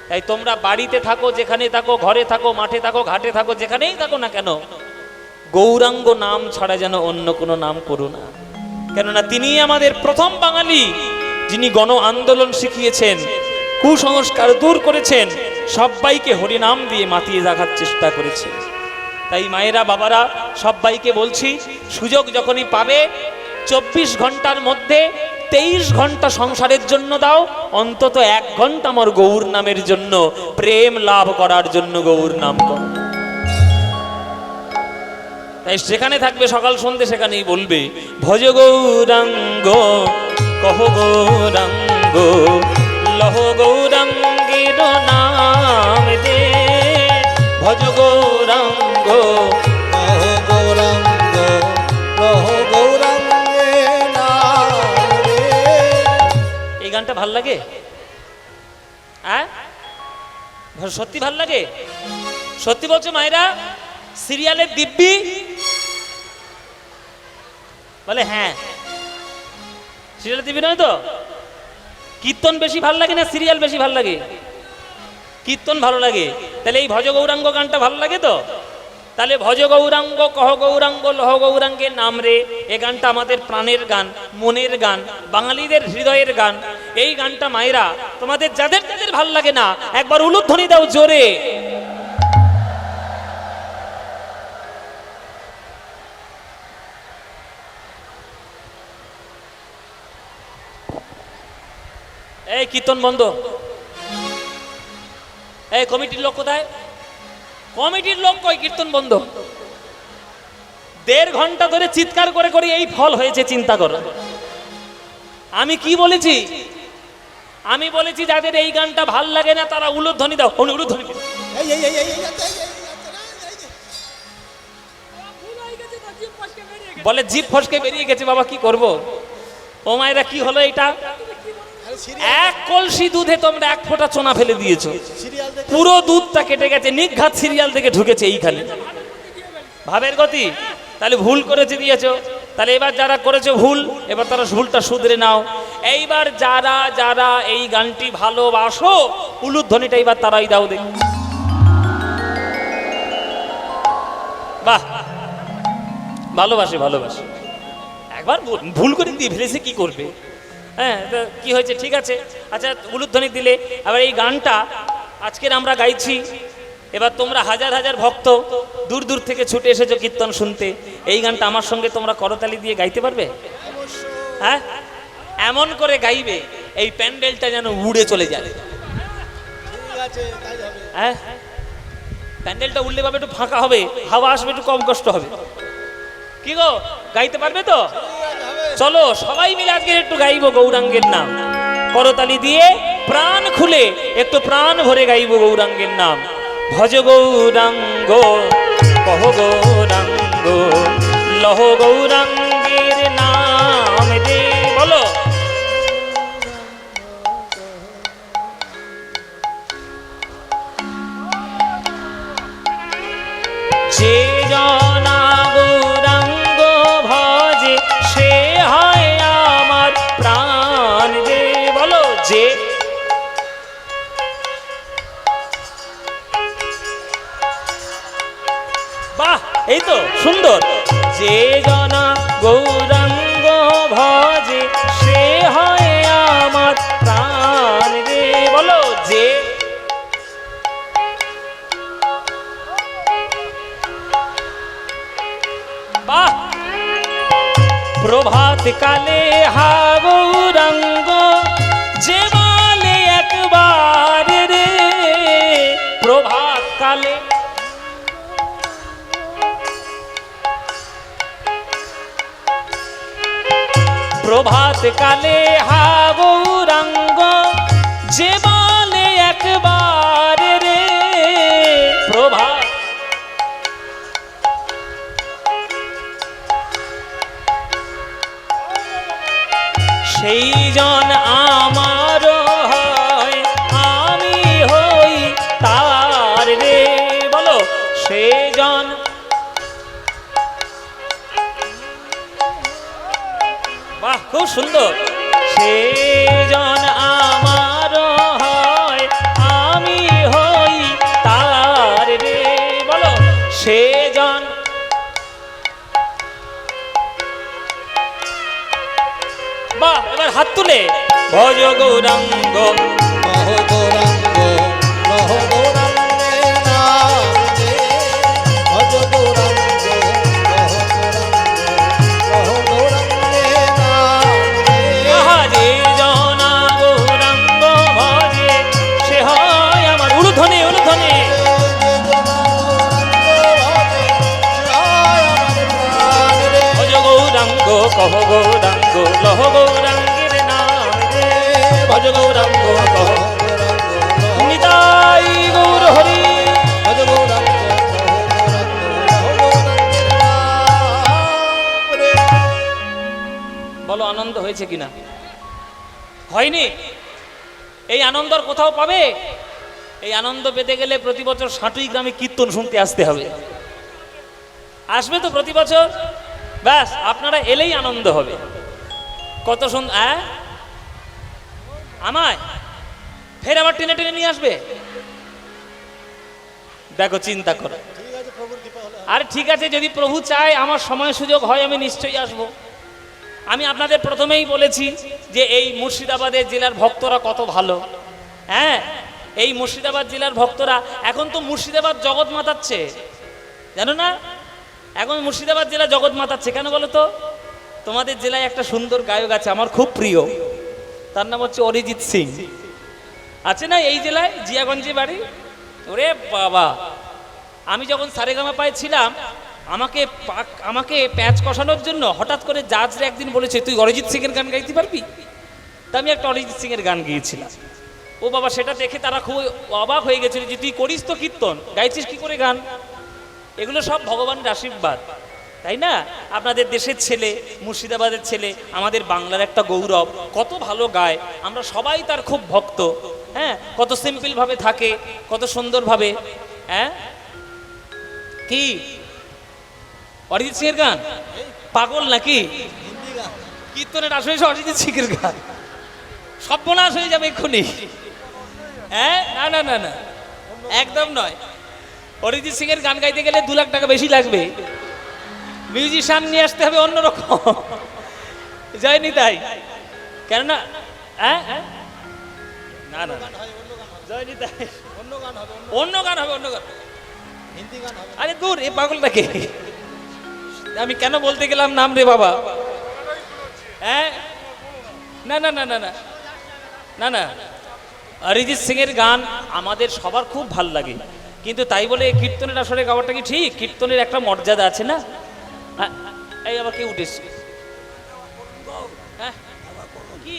তাই তোমরা বাড়িতে থাকো, যেখানে থাকো, ঘরে থাকো, মাঠে থাকো, ঘাটে থাকো, যেখানেই থাকো না কেন, গৌরাঙ্গ নাম ছাড়া যেন অন্য কোনো নাম করো না। কেননা তিনি আমাদের প্রথম বাঙালি যিনি গণ আন্দোলন শিখিয়েছেন, কুসংস্কার দূর করেছেন, সবাইকে হরিনাম দিয়ে মাতিয়ে রাখার চেষ্টা করেছেন। তাই মায়েরা, বাবারা, সবাইকে বলছি, সুযোগ যখনই পাবে 24 ঘন্টার মধ্যে 23 ঘন্টা সংসারের জন্য দাও, অন্তত 1 ঘন্টা আমার গৌর নামের জন্য, প্রেম লাভ করার জন্য গৌর নাম করো। তাই যেখানে থাকবে সকাল সন্ধ্যে সেখানেই বলবে ভজ গৌরাঙ্গ, কহ গৌরাঙ্গ, লহ গৌরাঙ্গের নাম রে। ভজ গৌরাঙ্গ, কহ গৌরাঙ্গ, কহ গৌরাঙ্গে নাম রে। এই গানটা ভাল লাগে? সত্যি ভাল লাগে? সত্যি বলছো মায়েরা? সিরিয়ালের দিব্যি বলে হ্যাঁ, সিরিয়ালের দিব্যি নয় তো? কীর্তন বেশি ভাল লাগে না সিরিয়াল বেশি ভাল লাগে? কীর্তন ভালো লাগে। তাহলে এই ভজ গৌরাঙ্গ গানটা ভালো লাগে তো? তাহলে ভজ গৌরাঙ্গ, কহ গৌরাঙ্গ, লহ গৌরাঙ্গের নাম রে, এই গানটা আমাদের প্রাণের গান, মনের গান, বাঙালিদের হৃদয়ের গান। এই গানটা মায়েরা তোমাদের যাদের যাদের ভাল লাগে না, একবার উলুধ্বনি দাও জোরে। এই কীর্তন বন্ধ। এই কমিটির লোক কোথায়? কমিটির লোক কই? কীর্তন বন্ধ। 1.5 ঘন্টা ধরে চিৎকার করে করে এই ফল হয়েছে, চিন্তা করো। আমি কি বলেছি? আমি বলেছি যাদের এই গানটা ভাল লাগে না তারা উলুধ্বনি দাও। উলুধ্বনি বলে জিভ ফসকে বেরিয়ে গেছে। বাবা কি করব? ও মায়েরা, কি হলো এটা? 1 কলসি দুধে তোমরা 1 ফোঁটা চোনা ফেলে দিয়েছো, পুরো দুধটা কেটে গেছে। নিঘাত সিরিয়াল থেকে ঢুকেছে এইখানে, ভাবের গতি। তাহলে ভুল করেছে দিয়েছো। তাহলে এবার যারা করেছো ভুল, এবার তারা ভুলটা শুধরে নাও। এইবার যারা যারা এই গানটি ভালোবাসো, উলুধ্বনিটা এবার তারাই দাও দেখি। বাহ, ভালোবাসে ভালোবাসে। একবার ভুল করে দিয়ে ফেলেছে, কি করবে? হ্যাঁ, তো কি হয়েছে, ঠিক আছে, আচ্ছা উলুধ্বনি দিলে। আবার এই গানটা আজকের আমরা গাইছি, এবার তোমরা হাজার হাজার ভক্ত দূর দূর থেকে ছুটে এসেছো কীর্তন শুনতে, এই গানটা আমার সঙ্গে তোমরা করতালি দিয়ে গাইতে পারবে? হ্যাঁ, এমন করে গাইবে এই প্যান্ডেলটা যেন উড়ে চলে যায়। ঠিক আছে, তাই হবে। হ্যাঁ, প্যান্ডেলটা উড়লে পাবে একটু ফাঁকা হবে, হাওয়া আসবে, একটু কম কষ্ট হবে। কি গো, গাইতে পারবে তো? ঠিক আছে, হবে। চলো সবাই মিলে আজকে একটু গাইবো গৌরাঙ্গের নাম, করতালি দিয়ে প্রাণ খুলে একটু প্রাণ ভরে গাইবো গৌরাঙ্গের নাম। ভজ গৌরাঙ্গ কহ গৌরাঙ্গ লহ গৌরাঙ্গের নাম দে, বলো। যে জনা গৌরাঙ্গ ভজে সে হয় আমার প্রাণ দে, বলো। যে বাহ, এই তো সুন্দর। যে জনা গৌরাঙ্গ ভজে সে হয় আমার প্রাণ রে, বলো। যে বাহ, প্রভাত কালে হা গৌরাঙ্গ যে বলে একবার রে, প্রভাত কালে প্রভাত কালে হা গৌরাঙ্গ যে বলে একবার রে, প্রভাত সেই জন আমার হয় আমি হই তার রে, বলো। সেই জন বাহ, খুব সুন্দর। সেজন আমার হয় আমি হই তার রে, বলো। সেজন বাহ, এবার হাত তুলে ভজ গৌরাঙ্গ কহ গৌরাঙ্গ কহ গৌরাঙ্গের নাম দে। ভজ গৌরাঙ্গ কহ গৌরাঙ্গ কহ গৌরাঙ্গের নাম দে। আহা, যে জনা গৌরাঙ্গ ভজে সে হয় আমার, উলুধ্বনি উলুধ্বনি। ভজ গৌরাঙ্গ কহ গৌরাঙ্গ লহ গৌরাঙ্গের নাম রে, ভজ গৌরাঙ্গ কহ নিতাই গৌর হরি। বলো, আনন্দ হয়েছে কিনা? হয়নি? এই আনন্দ আর কোথাও পাবে? এই আনন্দ পেতে গেলে প্রতি বছর সাঁটুই গ্রামে কীর্তন শুনতে আসতে হবে। আসবে তো প্রতি বছর? ব্যাস, আপনারা এলেই আনন্দ হবে। কত সুন্দর। আমায় ফের আবার টেনে টেনে নিয়ে আসবে? দেখো, চিন্তা করো। ঠিক আছে, প্রভুর কৃপা হলে হবে। আর ঠিক আছে, যদি প্রভু চায়, আমার সময় সুযোগ হয়, আমি নিশ্চয়ই আসব। আমি আপনাদের প্রথমেই বলেছি যে এই মুর্শিদাবাদের জেলার ভক্তরা কত ভালো। হ্যাঁ, এই মুর্শিদাবাদ জেলার ভক্তরা এখন তো মুর্শিদাবাদ জগৎ মাতাচ্ছে, জানো না? এখন মুর্শিদাবাদ জেলা জগৎ মাতাচ্ছে কেন বলো তো? তোমাদের জেলায় একটা সুন্দর গায়ক আছে, আমার খুব প্রিয়, তার নাম হচ্ছে অরিজিৎ সিং। আছে না এই জেলায়, জিয়াগঞ্জে বাড়ি। ওরে বাবা, আমি যখন সারেগামাপায় ছিলাম, আমাকে প্যাচ কষানোর জন্য হঠাৎ করে জাজরা একদিন বলেছে, তুই অরিজিৎ সিং এর গান গাইতে পারবি? তা আমি একটা অরিজিৎ সিং এর গান গিয়েছিলাম। ও বাবা, সেটা দেখে তারা খুব অবাক হয়ে গেছিল যে তুই করিস তো কীর্তন, গাইছিস কি করে গান? এগুলো সব ভগবানের আশীর্বাদ, তাই না? আপনাদের দেশের ছেলে, মুর্শিদাবাদের ছেলে, আমাদের বাংলার একটা গৌরব, কত ভালো গায়, আমরা সবাই তার খুব ভক্ত। হ্যাঁ, কত সিম্পল ভাবে থাকে, কত সুন্দর ভাবে। হ্যাঁ, কি অরিজিৎ সিং এর গান? পাগল নাকি? হিন্দি গান। কীর্তনের আসলে অরিজিৎ সিং এর গান, সর্বনাশ হয়ে যাবে এক্ষুনি। হ্যাঁ, না না না না, একদম নয়। অরিজিৎ সিং এর গান গাইতে গেলে 2 লাখ টাকা বেশি লাগবে, মিউজিশিয়ান নিয়ে আসতে হবে অন্যরকম। যায়নি তাই? কেননা হ্যাঁ হ্যাঁ না না না। জয় নিতাই। অন্য গান হবে, অন্য গান হবে, অন্য গান। হিন্দি গান হবে। আরে দূর, এ পাগলটাকে আমি কেন বলতে গেলাম নাম রে বাবা। হ্যাঁ না না না না না না না, অরিজিৎ সিং এর গান আমাদের সবার খুব ভাল লাগে, কিন্তু তাই বলে কীর্তনের আসরে গাওয়াটা কি ঠিক? কীর্তনের একটা মর্যাদা আছে না? হ্যাঁ, এই আবার কে উঠেছে? হ্যাঁ কি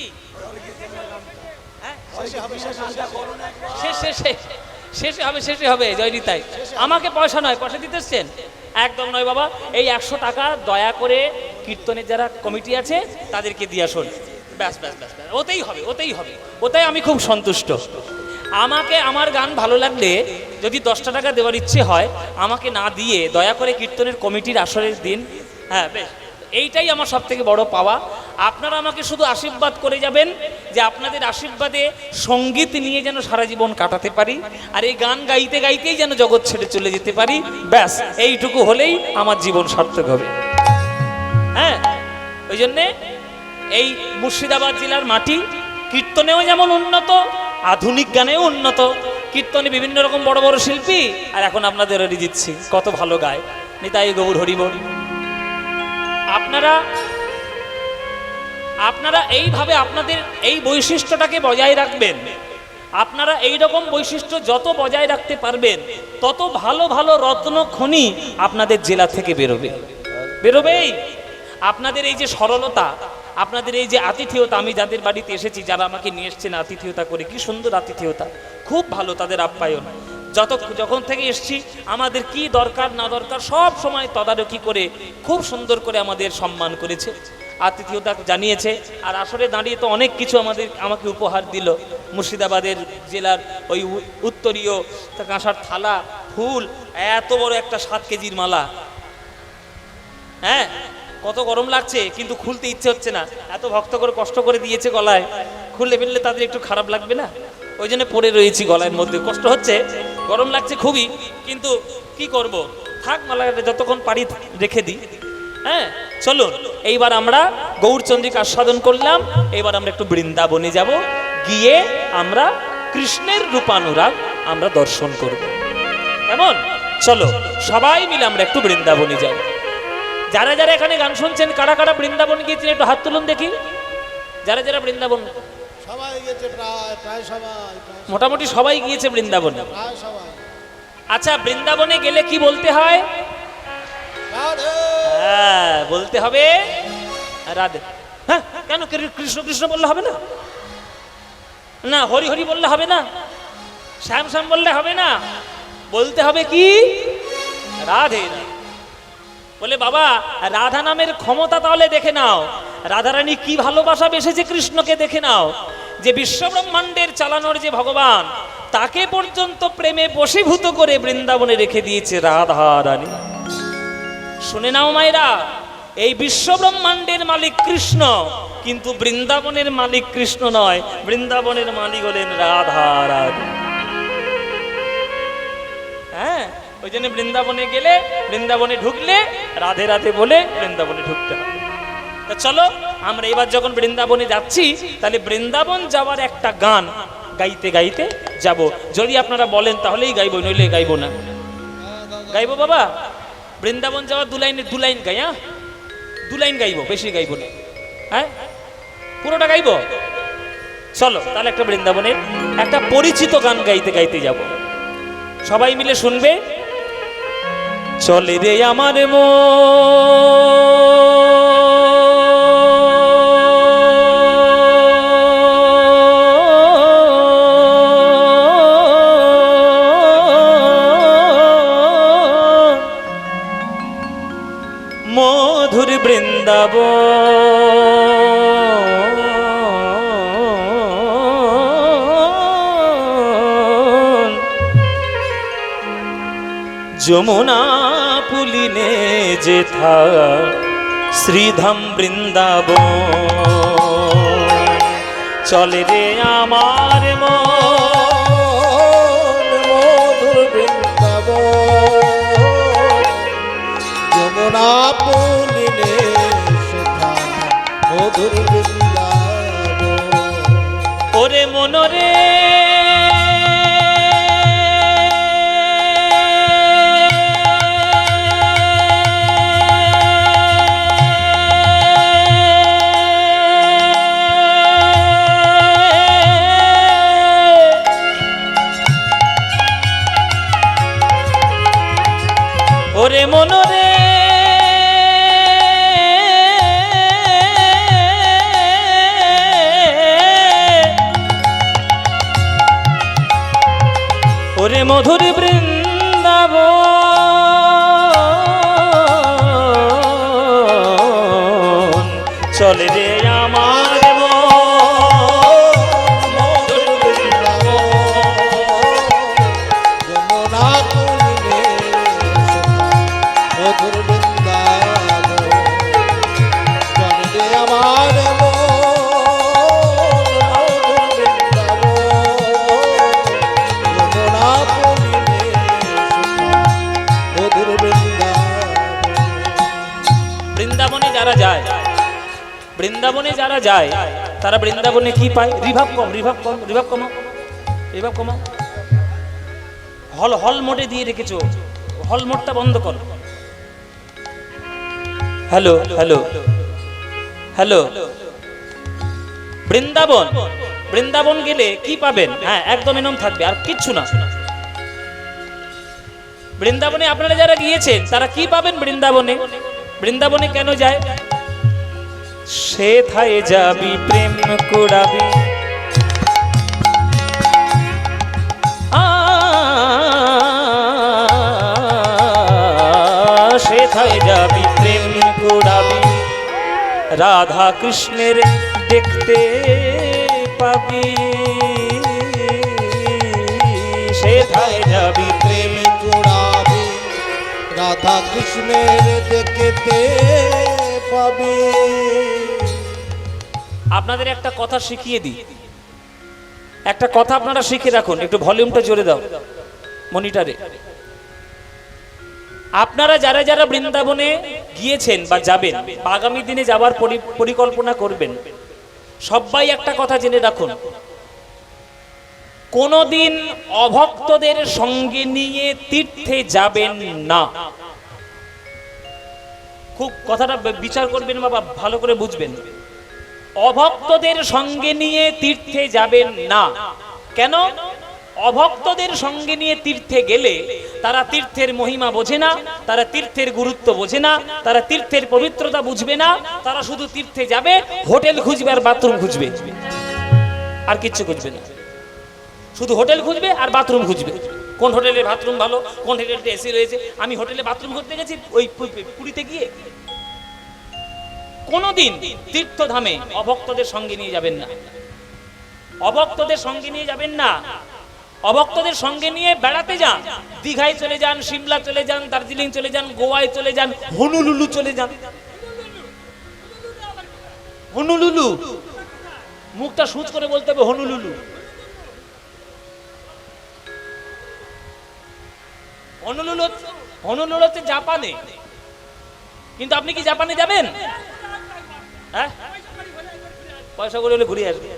শেষে হবে, শেষে হবে জয় নিতাই। আমাকে পয়সা নয়, পয়সা দিতে এসছেন? একদম নয় বাবা, এই 100 টাকা দয়া করে কীর্তনের যারা কমিটি আছে তাদেরকে দিয়ে আসুন। ব্যাস ব্যাস ব্যাস ব্যাস, ওতেই হবে, ওতেই হবে, ওটাই আমি খুব সন্তুষ্ট। আমাকে আমার গান ভালো লাগলে যদি 10টা টাকা দেওয়ার ইচ্ছে হয় আমাকে না দিয়ে দয়া করে কীর্তনের কমিটির আসরের দিন, হ্যাঁ বেশ, এইটাই আমার সব থেকে বড় পাওয়া। আপনারা আমাকে শুধু আশীর্বাদ করে যাবেন যে আপনাদের আশীর্বাদে সঙ্গীত নিয়ে যেন সারা জীবন কাটাতে পারি, আর এই গান গাইতে গাইতেই যেন জগৎ ছেড়ে চলে যেতে পারি। ব্যাস এইটুকু হলেই আমার জীবন সার্থক হবে। হ্যাঁ, ওই জন্যে এই মুর্শিদাবাদ জেলার মাটি কীর্তনেও যেমন উন্নত, আধুনিক গানেও উন্নত। কীর্তনে বিভিন্ন রকম বড় বড় শিল্পী, আর এখন আপনাদের অরিজিৎ সিং কত ভালো গায়। নিতাই গৌর হরি বল। আপনারা এইভাবে আপনাদের এই বৈশিষ্ট্যটাকে বজায় রাখবেন। আপনারা এই রকম বৈশিষ্ট্য যত বজায় রাখতে পারবেন তত ভালো ভালো রত্ন খনি আপনাদের জেলা থেকে বেরোবেই। আপনাদের এই যে সরলতা, আপনাদের এই যে আতিথেয়তা, আমি যাদের বাড়িতে এসেছি, যারা আমাকে নিয়ে এসছেন আতিথেয়তা করে, কি সুন্দর আতিথেয়তা, খুব ভালো তাদের আপ্যায়ন। যখন থেকে এসছি আমাদের কি দরকার না দরকার সব সময় তদারকি করে খুব সুন্দর করে আমাদের সম্মান করেছে, আতিথেয়তা জানিয়েছে। আর আসলে দাঁড়িয়ে তো অনেক কিছু আমাকে উপহার দিল। মুর্শিদাবাদের জেলার ওই উত্তরীয় কাঁসার থালা, ফুল, এত বড় একটা 7 কেজির মালা। হ্যাঁ, কত গরম লাগছে কিন্তু খুলতে ইচ্ছে হচ্ছে না, এত ভক্ত করে কষ্ট করে দিয়েছে গলায়, খুললে ফেললে তাদের একটু খারাপ লাগবে না? ওই জন্য পরে রয়েছি, গলার মধ্যে কষ্ট হচ্ছে, গরম লাগছে খুবই, কিন্তু কি করব, থাক মালাটা যতক্ষণ পারি রেখে দিই। হ্যাঁ চলুন, এইবার আমরা গৌরচন্দ্রিকা আস্বাদন করলাম, এবার আমরা একটু বৃন্দাবনে যাব, গিয়ে আমরা কৃষ্ণের রূপানুরাগ আমরা দর্শন করব। কেমন? চলো সবাই মিলে আমরা একটু বৃন্দাবনে যাই। যারা যারা এখানে গান শুনছেন, কারা কারা বৃন্দাবন গিয়েছেন একটু হাত তুলুন দেখি। যারা যারা বৃন্দাবন, সবাই গেছে, প্রায় সবাই, মোটামুটি সবাই গিয়েছে বৃন্দাবনে। প্রায় সবাই। আচ্ছা, বৃন্দাবনে গেলে কি বলতে হয়? রাধে। হ্যাঁ, বলতে হবে রাধে। হ্যাঁ, কেন কৃষ্ণ কৃষ্ণ বললে হবে না? না, হরি হরি বললে হবে না? শ্যাম শ্যাম বললে হবে না? বলতে হবে কি? রাধে। বলে বাবা, রাধা নামের ক্ষমতা তাহলে দেখে নাও, রাধারানী কি ভালোবাসা বেসেছে কৃষ্ণকে দেখে নাও, যে বিশ্বব্রহ্মাণ্ডের চালানোর যে ভগবান, তাকে পর্যন্ত প্রেমে বশীভূত করে বৃন্দাবনে রেখে দিয়েছে রাধা রানী। শুনে নাও মায়েরা, এই বিশ্বব্রহ্মাণ্ডের মালিক কৃষ্ণ, কিন্তু বৃন্দাবনের মালিক কৃষ্ণ নয়, বৃন্দাবনের মালিক হলেন রাধা রানী। হ্যাঁ, ওই জন্য বৃন্দাবনে গেলে, বৃন্দাবনে ঢুকলে রাধে রাধে বলে বৃন্দাবনে ঢুকতে হবে। তা চলো আমরা এবার যখন বৃন্দাবনে যাচ্ছি, তাহলে বৃন্দাবন যাওয়ার একটা গান গাইতে গাইতে যাব। যদি আপনারা বলেন তাহলেই গাইবো, নইলে গাইবো না। গাইবো বাবা, বৃন্দাবন যাওয়ার দু লাইন গাই। হ্যাঁ, 2 লাইন গাইবো, বেশি গাইবো না। হ্যাঁ, পুরোটা গাইবো। চলো তাহলে একটা বৃন্দাবনের একটা পরিচিত গান গাইতে গাইতে যাব, সবাই মিলে শুনবে। চলে রে আমার মধুর বৃন্দাবন, যমুনা পুলিনে যেথা শ্রীধাম বৃন্দাবন। চলে রে আমার মধুর বৃন্দাবন, যমুনা পুলিনে সেথা মধুর বৃন্দাবন। ওরে মনরে ওরে মধুর বৃন্দাবন চলে রে আমার মধুর বৃন্দাবন, যমুনা কুলিনে মধুর বৃন্দাবন, চলে রে আমার মধুর বৃন্দাবন, যমুনা কুলিনে মধুর বৃন্দাবন। বৃন্দাবনে যারা যায়, বৃন্দাবনে যারা যায় তারা বৃন্দাবনে কি পায়? রিভাব কম, রিভাব কম, রিভাব কমাও, রিভাব কমাও। হল হল মোডে দিয়ে রেখেছো, হল মোডটা বন্ধ করো। Hello hello hello. Vrindavan, Vrindavan গেলে কি পাবেন? হ্যাঁ, একদম এরকম থাকবে, আর কিচ্ছু না। বৃন্দাবনে আপনারা যারা গিয়েছেন তারা কি পাবেন? বৃন্দাবনে, বৃন্দাবনে কেন যায়? সেথায় যাবি প্রেম কুড়াবি, সেথায় যাবি প্রেম কুড়াবি, রাধা কৃষ্ণের দেখতে পাবি, সেথায় যাবি প্রেম কুড়াবি, রাধা কৃষ্ণের দেখতে পাবি। আপনাদের একটা কথা শিখিয়ে দিই, একটা কথা আপনারা শিখে রাখুন। একটু ভলিউমটা জোরে দাও মনিটরে। আপনারা যারা যারা বৃন্দাবনে গিয়েছেন বা যাবেন বা আগামী দিনে যাবার পরিকল্পনা করবেন, সবাই একটা কথা জেনে রাখুন, কোনোদিন অভক্তদের সঙ্গে নিয়ে তীর্থে যাবেন না। খুব কথাটা বিচার করবেন বাবা, ভালো করে বুঝবেন। অভক্তদের সঙ্গে নিয়ে তীর্থে যাবেন না। কেন? অভক্তদের সঙ্গে নিয়ে তীর্থে গেলে তারা তীর্থের মহিমা বোঝে না, তারা তীর্থের গুরুত্ব বোঝে না, তারা তীর্থের পবিত্রতা বুঝবে না। তারা শুধু তীর্থে যাবে, হোটেল খুঁজবে আর বাথরুম খুঁজবে, আর কিচ্ছু খুঁজবে না। শুধু হোটেল খুঁজবে আর বাথরুম খুঁজবে। কোন হোটেলে বাথরুম ভালো, কোন হোটেলে এসি রয়েছে। আমি হোটেলে বাথরুম করতে গেছি ওই পুরীতে গিয়ে। কোনোদিন তীর্থধামে অভক্তদের সঙ্গে নিয়ে যাবেন না, অভক্তদের সঙ্গে নিয়ে যাবেন না। অভক্তদের সঙ্গে নিয়ে বেড়াতে যান, দীঘায় চলে যান, সিমলা চলে যান, দার্জিলিং চলে যান, গোয়ায় চলে যান, হনুলুলু চলে যান। হনুলুলু, মুখটা সুচ করে বলতে হবে হনুলুলু। হনুলুলু, হনুলুলু হচ্ছে জাপানে। কিন্তু আপনি কি জাপানে যাবেন? হ্যাঁ, পয়সা করে হলে ঘুরে আসবে।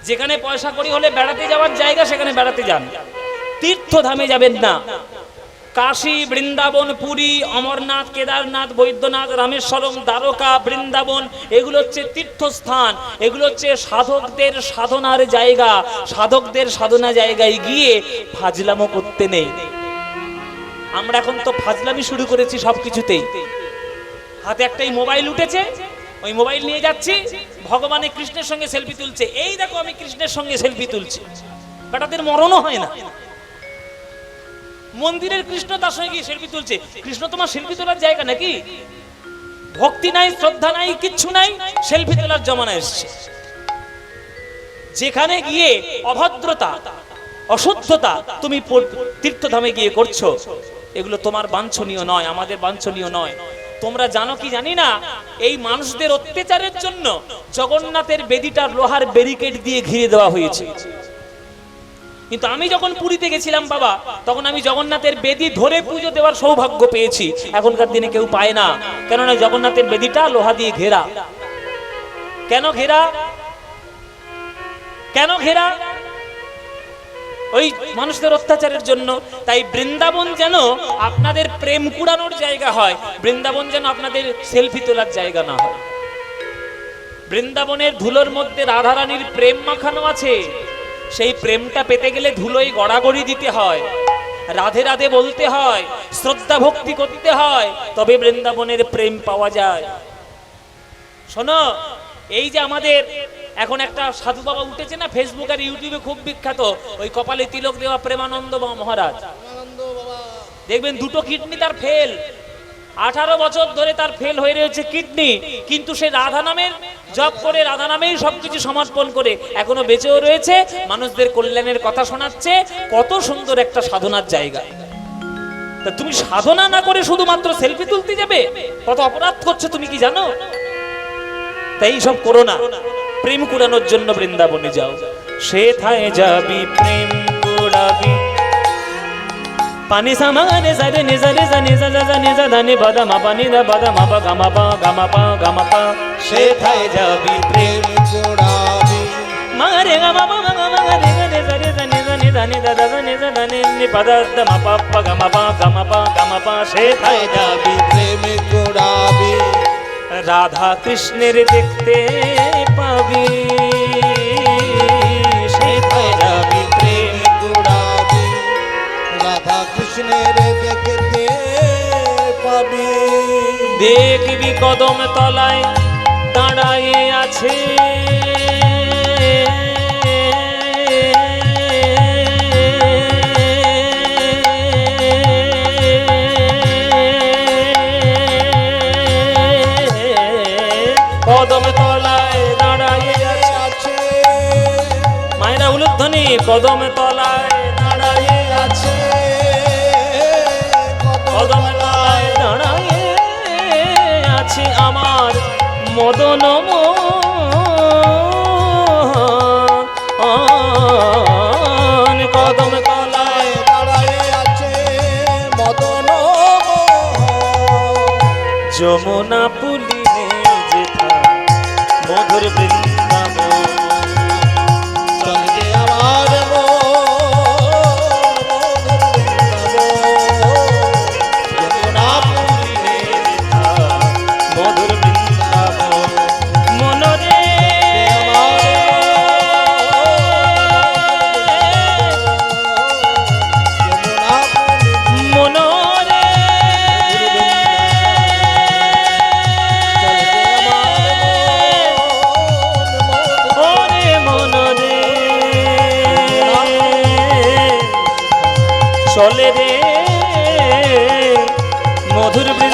যেখানে পয়সা করি হলে বেড়াতে যাওয়ার জায়গা, সেখানে বেড়াতে যান, তীর্থধামে যাবেন না। কাশী, বৃন্দাবন, পুরী, অমরনাথ, কেদারনাথ, বৈদ্যনাথ, রামেশ্বরম, দ্বারকা, বৃন্দাবন, এগুলো হচ্ছে তীর্থস্থান। এগুলো হচ্ছে সাধকদের সাধনার জায়গা। সাধকদের সাধনা জায়গায় গিয়ে ফাজলামো করতে নেই। আমরা এখন তো ফাজলামি শুরু করেছি সবকিছুতেই। হাতে একটাই মোবাইল উঠেছে, ওই মোবাইল নিয়ে যাচ্ছি, ভগবানের কৃষ্ণের সঙ্গে সেলফি তুলছে। এই দেখো আমি কৃষ্ণের সঙ্গে সেলফি তুলছি। বেটাদের মরণও হয় না। মন্দিরের কৃষ্ণ তার সঙ্গে গিয়ে সেলফি তুলছে। কৃষ্ণ তোমার সেলফি তোলার জায়গা নাকি? ভক্তি নাই, শ্রদ্ধা নাই, কিচ্ছু নাই, সেলফি তোলার জমানা এসছে। যেখানে গিয়ে অভদ্রতা, অশুদ্ধতা তুমি তীর্থধামে গিয়ে করছো, এগুলো তোমার বাঞ্ছনীয় নয়, আমাদের বাঞ্ছনীয় নয়। তোমরা জানো কি জানি না, এই মানুষদের অত্যাচারের জন্য জগন্নাথের বেদিটার লোহার ব্যারিকেড দিয়ে ঘিরে দেওয়া হয়েছে। কিন্তু আমি যখন পুরীতে গেছিলাম বাবা, তখন আমি জগন্নাথের বেদি ধরে পুজো দেওয়ার সৌভাগ্য পেয়েছি। এখনকার দিনে কেউ পায় না, কেননা জগন্নাথের বেদিটা লোহা দিয়ে ঘেরা। কেন ঘেরা? কেন ঘেরা? ওই মানুষদের অত্যাচারের জন্য। তাই বৃন্দাবন যেন আপনাদের প্রেম কুড়ানোর জায়গা হয়, বৃন্দাবন যেন আপনাদের সেলফি তোলার জায়গা না হয়। বৃন্দাবনের ধুলোর মধ্যে রাধারানীর প্রেম মাখানো আছে। সেই প্রেমটা পেতে গেলে ধুলোয় গড়াগড়ি দিতে হয়। রাধে রাধে বলতে হয়, শ্রদ্ধা ভক্তি করতে হয়, তবে বৃন্দাবনের প্রেম পাওয়া যায়। শোনো, এই যে আমাদের এখন একটা সাধু বাবা উঠেছে না ফেসবুক আর ইউটিউবে, খুব বিখ্যাত, ওই কপালে তিলক দেওয়া প্রেমানন্দ মহারাজ। আনন্দ বাবা, দেখবেন দুটো কিডনি তার ফেল, 18 বছর ধরে তার ফেল হয়ে রয়েছে কিডনি, কিন্তু সে রাধা নামের জপ করে, রাধা নামেই সবকিছু সমর্পণ করে এখনো বেঁচেও রয়েছে, মানুষদের কল্যাণের কথা শোনাচ্ছে। কত সুন্দর একটা সাধনার জায়গা। তা তুমি সাধনা না করে শুধুমাত্র সেলফি তুলতে যাবে, কত অপরাধ করছো তুমি কি জানো? তাই সব করো না, প্রেম কুড়ানোর জন্য বৃন্দাবনে যাও। সেথায় যাবি প্রেম কুড়াবি, পানি সামানে সারে নিজারে জানি জাজা নিজা ধানি বাদা মাপানি দা বাদা মাপা গামাপা গামাপা গামাপা। সেথায় যাবি প্রেম কুড়াবি, মারে গামাপা মারে গানে সারে জানি জানি ধানি দাদা জানি জা ধানি নি পাদা দা মাপা পা গামাপা গামাপা গামাপা। সেথায় যাবি প্রেম কুড়াবি, রাধা কৃষ্ণের দেখতে পাবি। সেথায় যাবি প্রেম কুড়াবি, রাধা কৃষ্ণের দেখতে পাবি। দেখবি কদম তলায় দাঁড়ায়ে আছে, কদম তলায় দাঁড়ায়ে আছে, মায়েরা উলুধ্বনি, কদম তলায় দাঁড়ায়ে আছে, কদম তলায় দাঁড়ায়ে আছে আমার মদন মোহন। কদম তলায় দাঁড়ায়ে আছে মদন যমুনা পুলিনে যেথা মধুর বৃন্দাবন। চলে আমার যমুনা পুলিনে যেথা মধুর বৃন্দাবন। মনরে মনরে ওরে মনরে চলে রে মধুর বৃন্দাবন।